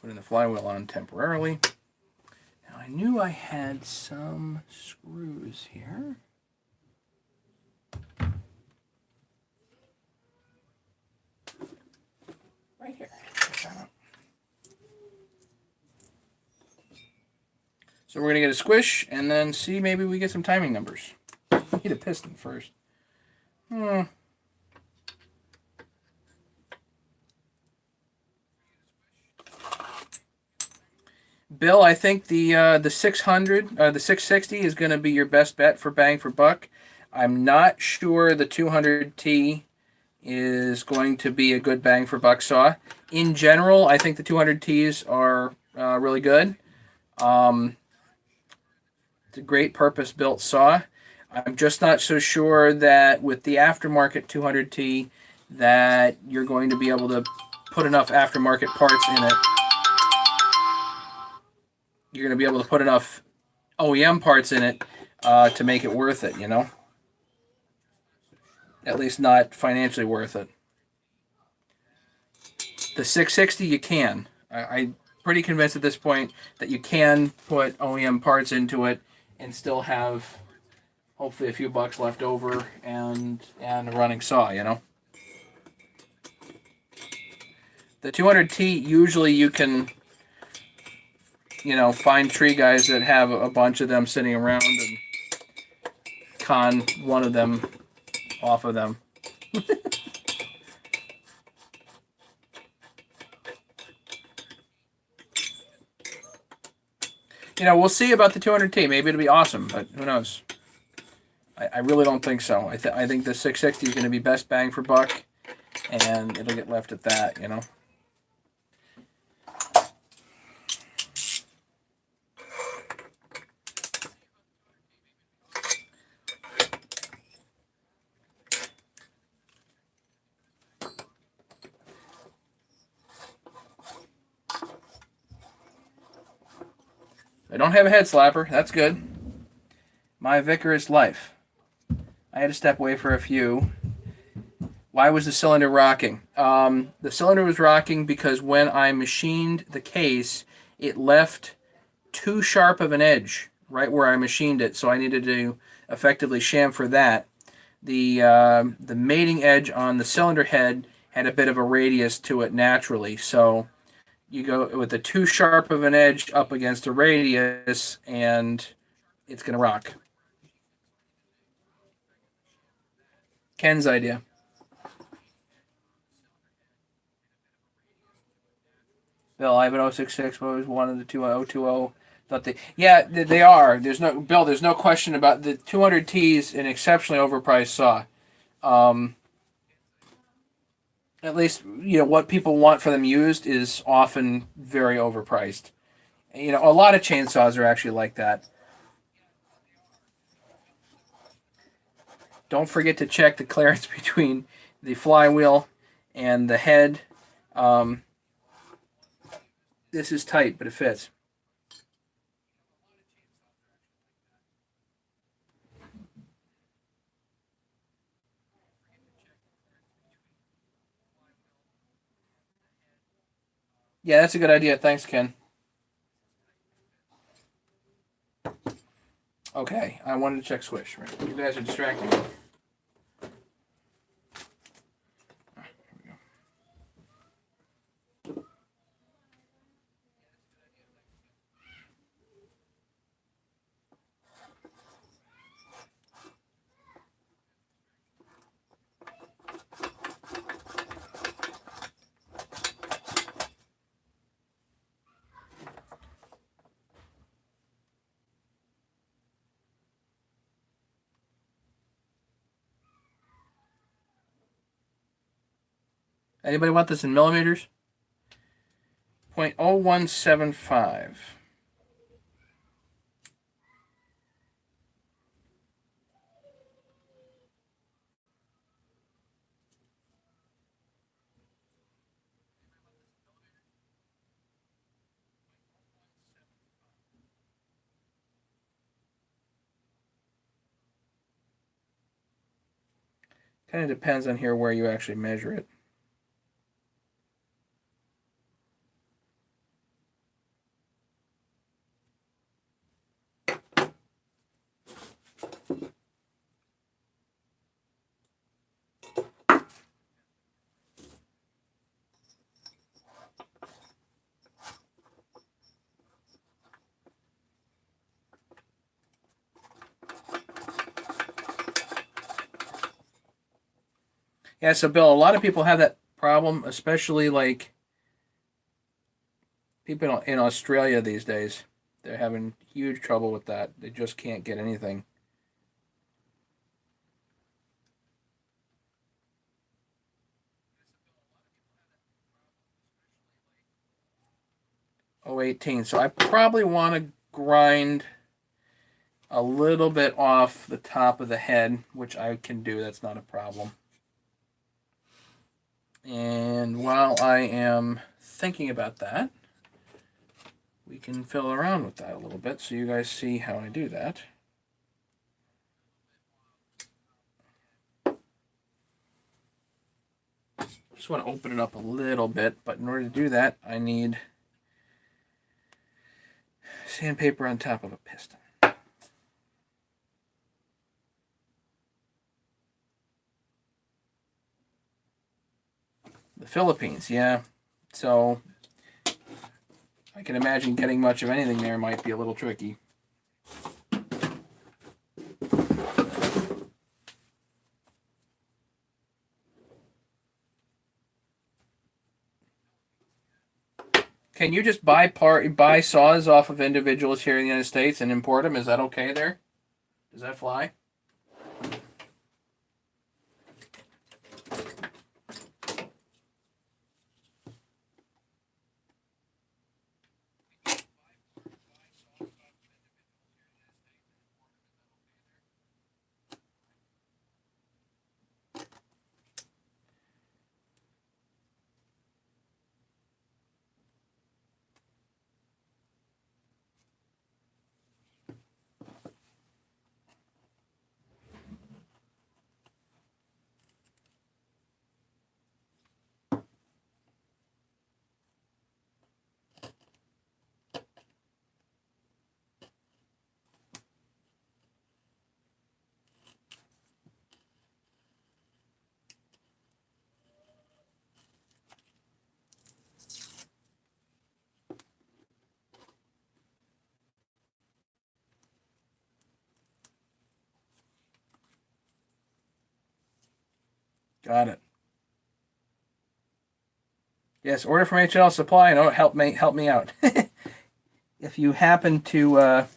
putting the flywheel on temporarily. Now I knew I had some screws here. Right here. So we're going to get a squish and then see maybe we get some timing numbers. We need a piston first. Bill, I think the 600, the 660 is going to be your best bet for bang for buck. I'm not sure the 200T is going to be a good bang for buck saw. In general, I think the 200Ts are really good. It's a great purpose-built saw. I'm just not so sure that with the aftermarket 200T that you're going to be able to put enough aftermarket parts in it. You're going to be able to put enough OEM parts in it to make it worth it, you know? At least not financially worth it. The 660 you can. I'm pretty convinced at this point that you can put OEM parts into it and still have hopefully a few bucks left over and a running saw, you know? The 200T, usually you can, you know, find tree guys that have a bunch of them sitting around and con one of them off of them. You know, we'll see about the 200T. Maybe it'll be awesome, but who knows? I really don't think so. I think the 660 is going to be best bang for buck, and it'll get left at that, you know? I don't have a head slapper. That's good. My Vickers life. I had to step away for a few. Why was the cylinder rocking? The cylinder was rocking because when I machined the case, it left too sharp of an edge right where I machined it, so I needed to effectively chamfer that. The mating edge on the cylinder head had a bit of a radius to it naturally, so you go with a too sharp of an edge up against a radius, and it's gonna rock. Ken's idea. Bill, I have an 066, but it was one of the two 020. Thought they, yeah, they are. There's no Bill. There's no question about the 200Ts. An exceptionally overpriced saw. At least you know what people want for them used is often very overpriced. You know, a lot of chainsaws are actually like that. Don't forget to check the clearance between the flywheel and the head. Um, this is tight, but it fits. Yeah, that's a good idea. Thanks, Ken. Okay, I wanted to check swish. Right? You guys are distracting me. Anybody want this in millimeters? 0.0175. Kind of depends on here where you actually measure it. Yeah, so Bill, a lot of people have that problem, especially like people in Australia these days. They're having huge trouble with that. They just can't get anything. 018. So I probably want to grind a little bit off the top of the head, which I can do. That's not a problem. And while I am thinking about that, we can fiddle around with that a little bit so you guys see how I do that. Just want to open it up a little bit, but in order to do that, I need sandpaper on top of a piston. The Philippines, yeah. So I can imagine getting much of anything there might be a little tricky. Can you just buy saws off of individuals here in the United States and import them? Is that okay there? Does that fly? Got it. Yes, order from HL Supply and help me out. If you happen to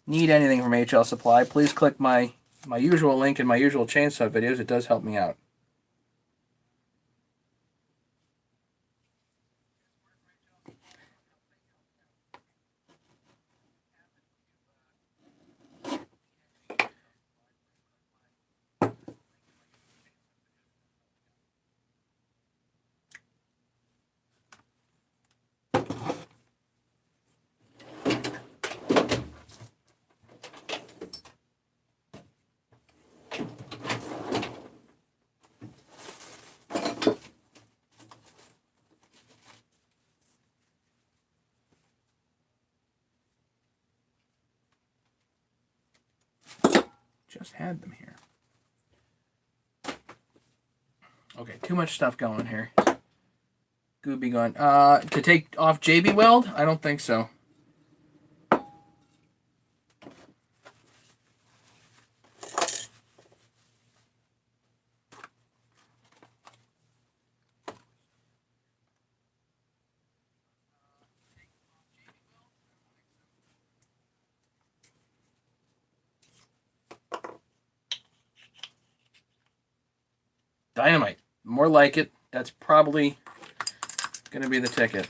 need anything from HL Supply, please click my usual link in my usual chainsaw videos. It does help me out. Just had them here. Okay, too much stuff going here. Gooby going. To take off JB Weld? I don't think so. Dynamite. More like it. That's probably going to be the ticket.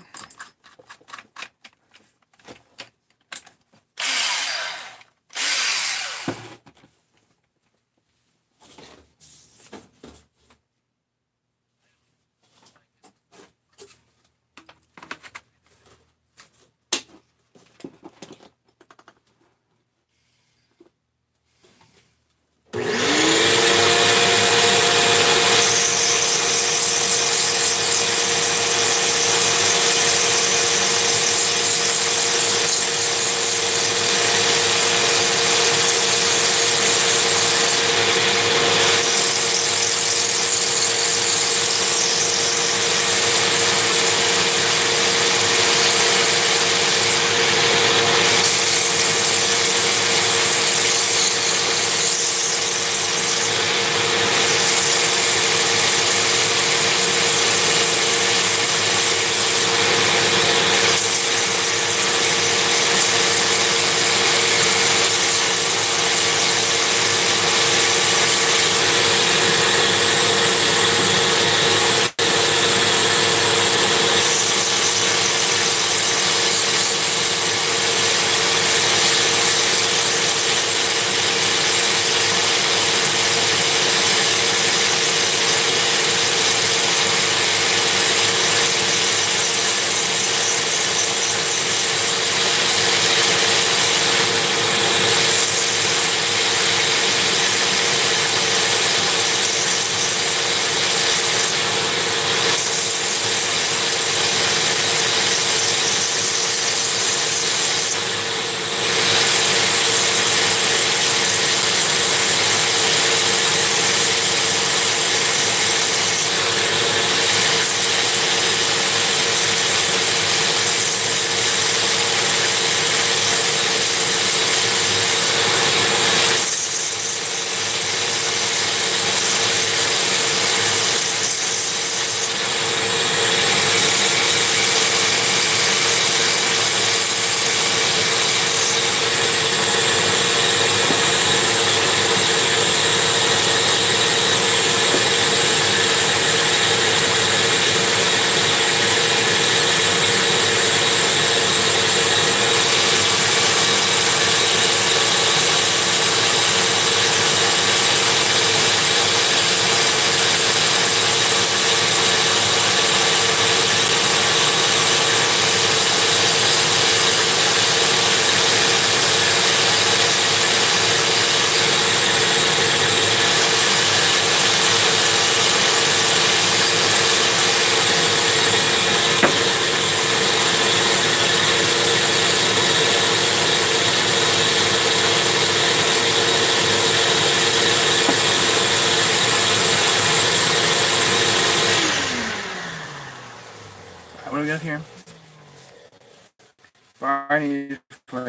Barney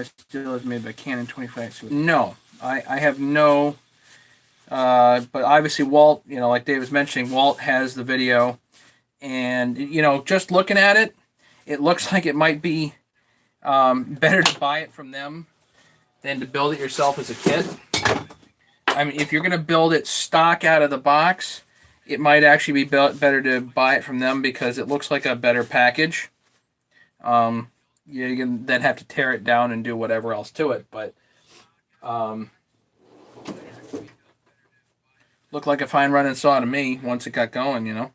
still is made by Canon 25. No, I have no. But obviously Walt, like Dave was mentioning, Walt has the video, and just looking at it, it looks like it might be better to buy it from them than to build it yourself as a kit. I mean, if you're going to build it stock out of the box, it might actually be better to buy it from them because it looks like a better package. You can then have to tear it down and do whatever else to it, but looked like a fine running saw to me once it got going.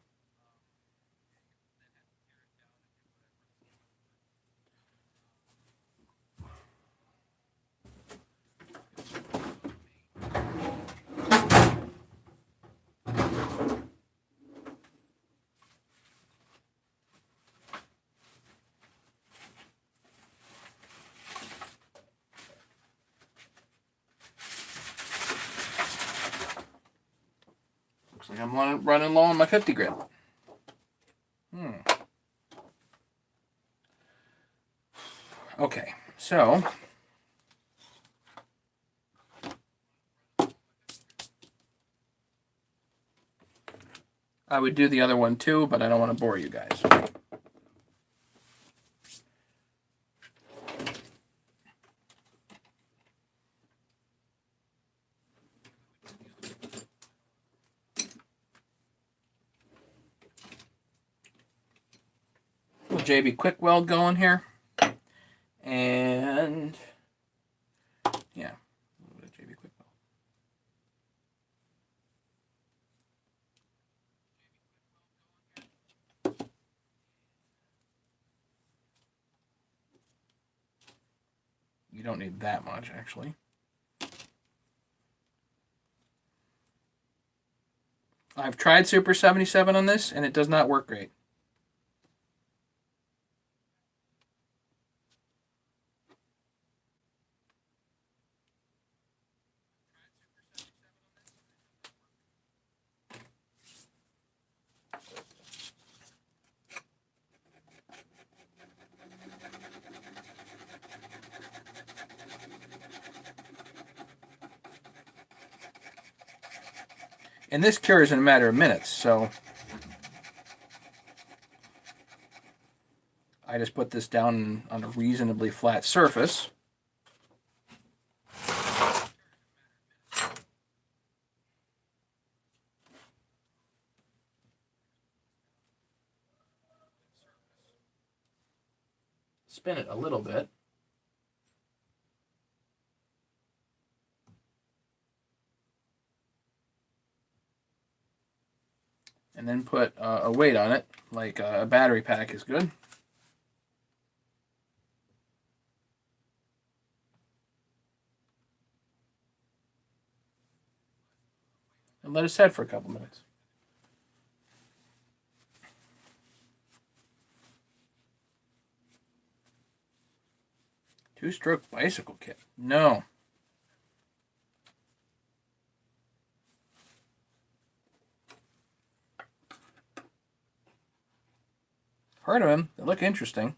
Looks like I'm running low on my 50 grit. Okay, so I would do the other one too, but I don't want to bore you guys. JB quick weld going here, and yeah, a little bit of JB quick weld. You don't need that much, actually. I've tried Super 77 on this, and it does not work great. And this cures in a matter of minutes, so I just put this down on a reasonably flat surface. Spin it a little bit. And then put a weight on it, like a battery pack is good. And let it set for a couple minutes. Two-stroke bicycle kit. No. Heard of them. They look interesting.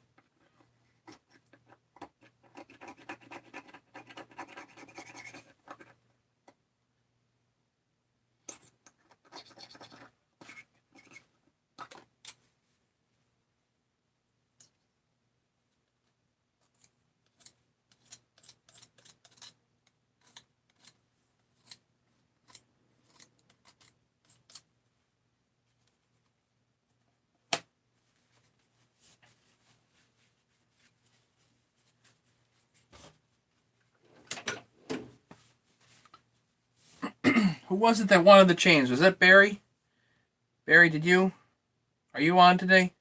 Who was it that wanted the chains? Was that Barry? Barry, did you? Are you on today?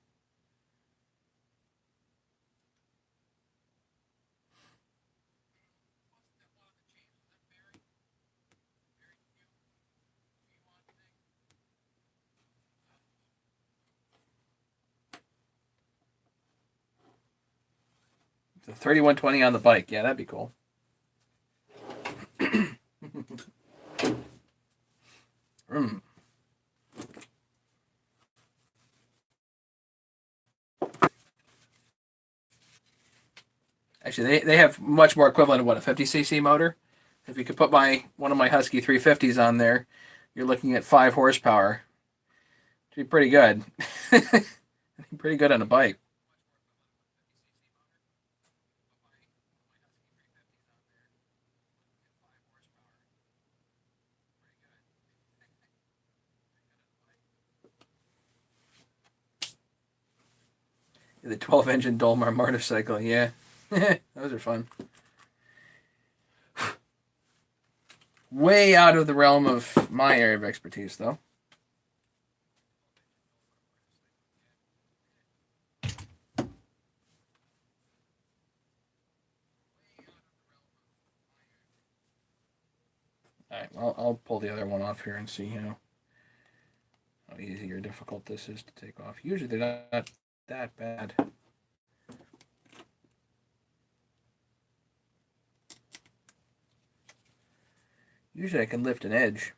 The 3120 on the bike. Yeah, that'd be cool. Actually, they have much more equivalent of what, a 50cc motor. If you could put one of my Husky 350s on there, you're looking at 5 horsepower. It'd be pretty good. Pretty good on a bike. The 12 engine Dolmar motorcycle, yeah. Those are fun. Way out of the realm of my area of expertise, though. All right, well, I'll pull the other one off here and see how easy or difficult this is to take off. Usually they're not that bad. Usually I can lift an edge.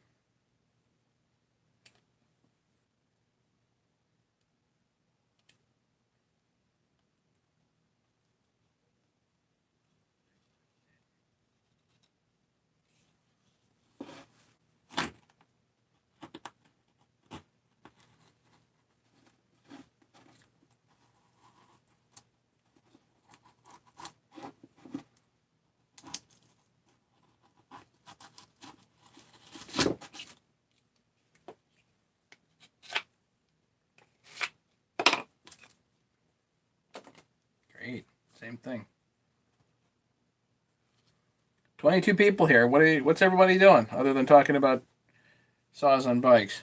Great. Same thing. 22 people here. What's everybody doing other than talking about saws on bikes?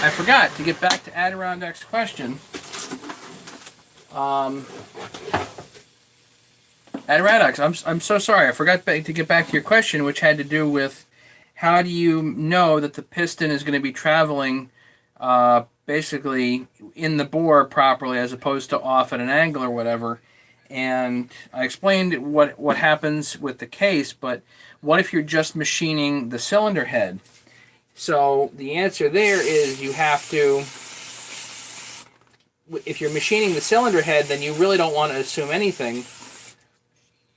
I forgot to get back to Adirondack's question. Adirondacks, I'm so sorry. I forgot to get back to your question, which had to do with how do you know that the piston is going to be traveling basically in the bore properly as opposed to off at an angle or whatever. And I explained what happens with the case, but what if you're just machining the cylinder head? So the answer there is you have to, if you're machining the cylinder head, then you really don't want to assume anything.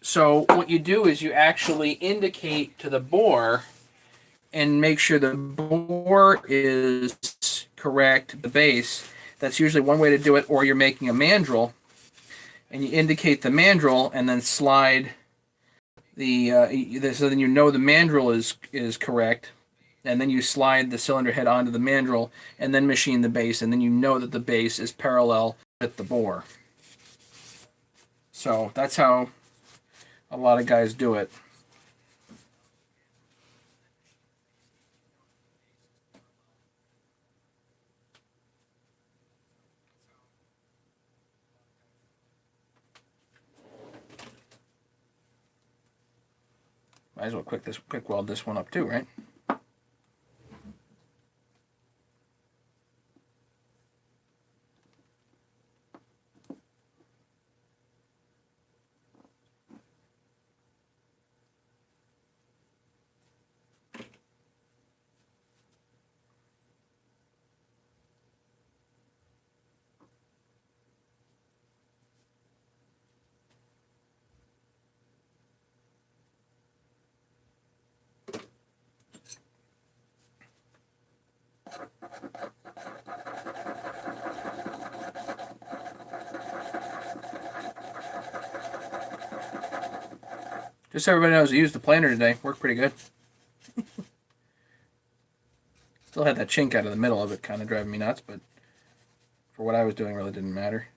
So what you do is you actually indicate to the bore and make sure the bore is correct, the base. That's usually one way to do it, or you're making a mandrel, and you indicate the mandrel and then slide the so then you know the mandrel is correct, and then you slide the cylinder head onto the mandrel and then machine the base, and then you know that the base is parallel with the bore. So that's how a lot of guys do it. Might as well quick weld this one up too, right? Just so everybody knows, I used the planer today. Worked pretty good. Still had that chink out of the middle of it, kind of driving me nuts, but for what I was doing, really didn't matter.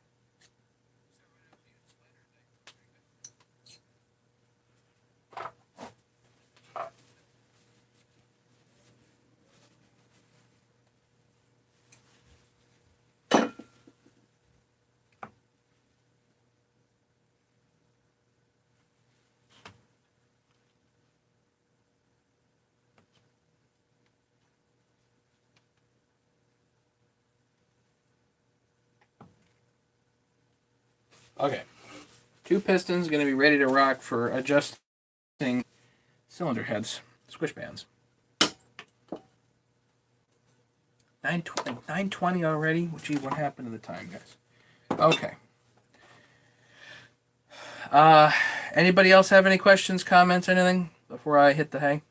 Okay. 2 pistons going to be ready to rock for adjusting cylinder heads, squish bands. 9:20 already? Gee, what happened to the time, guys? Okay. Anybody else have any questions, comments, anything before I hit the hay?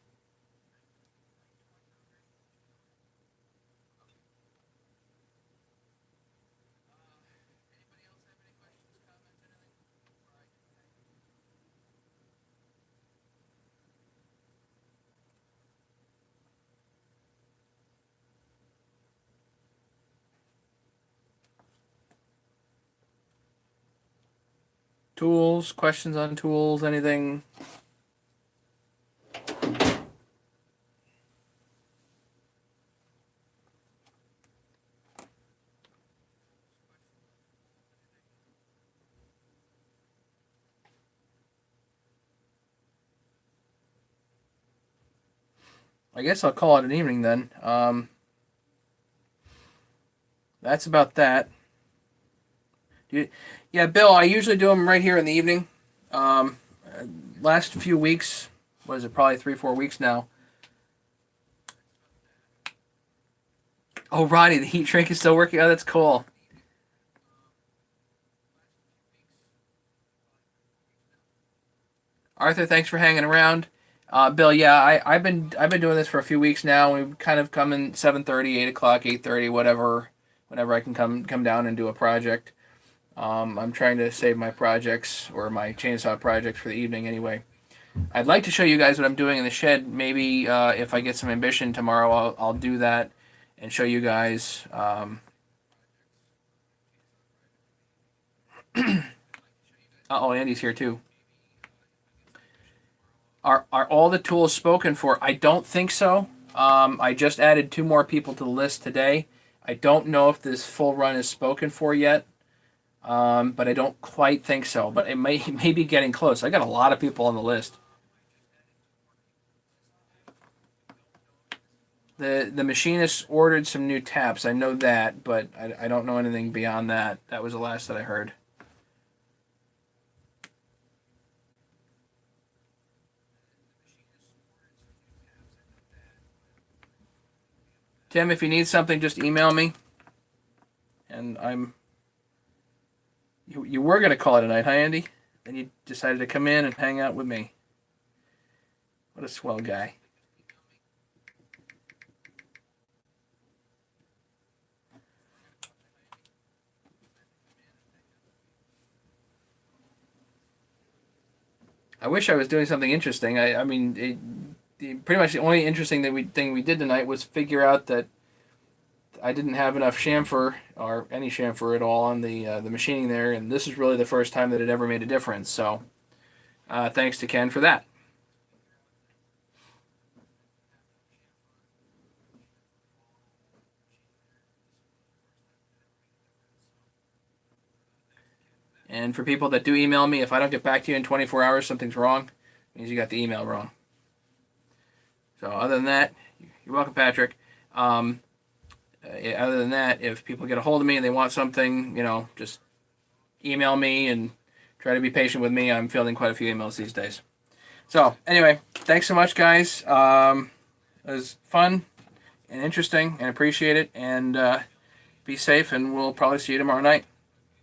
Tools, questions on tools, anything? I guess I'll call it an evening then. That's about that. Yeah, Bill, I usually do them right here in the evening. Last few weeks, what is it, probably 3-4 weeks now. Oh, Ronnie, the heat shrink is still working. Oh, that's cool. Arthur, thanks for hanging around. Bill, yeah, I've been doing this for a few weeks now. We've kind of come in 7:30, 8 o'clock, 8:30, whatever, whenever I can come down and do a project. I'm trying to save my projects or my chainsaw projects for the evening anyway. I'd like to show you guys what I'm doing in the shed. Maybe if I get some ambition tomorrow, I'll do that and show you guys. Uh-oh, Andy's here too. Are all the tools spoken for? I don't think so. I just added 2 more people to the list today. I don't know if this full run is spoken for yet, but I don't quite think so. But it may be getting close. I got a lot of people on the list. The machinist ordered some new taps. I know that, but I don't know anything beyond that. That was the last that I heard. Tim, if you need something, just email me. And you were going to call it a night, huh, Andy? Then you decided to come in and hang out with me. What a swell guy. I wish I was doing something interesting. I mean, pretty much the only interesting thing we did tonight was figure out that I didn't have enough chamfer or any chamfer at all on the machining there, and this is really the first time that it ever made a difference. So thanks to Ken for that. And for people that do email me, if I don't get back to you in 24 hours, something's wrong. It means you got the email wrong. So other than that, you're welcome, Patrick. Other than that, if people get a hold of me and they want something, just email me and try to be patient with me. I'm fielding quite a few emails these days. So anyway, thanks so much, guys. It was fun and interesting, and appreciate it. And be safe, and we'll probably see you tomorrow night.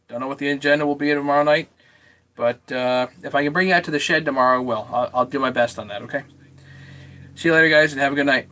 Don't know what the agenda will be tomorrow night, but if I can bring you out to the shed tomorrow, I will. I'll do my best on that, okay? See you later, guys, and have a good night.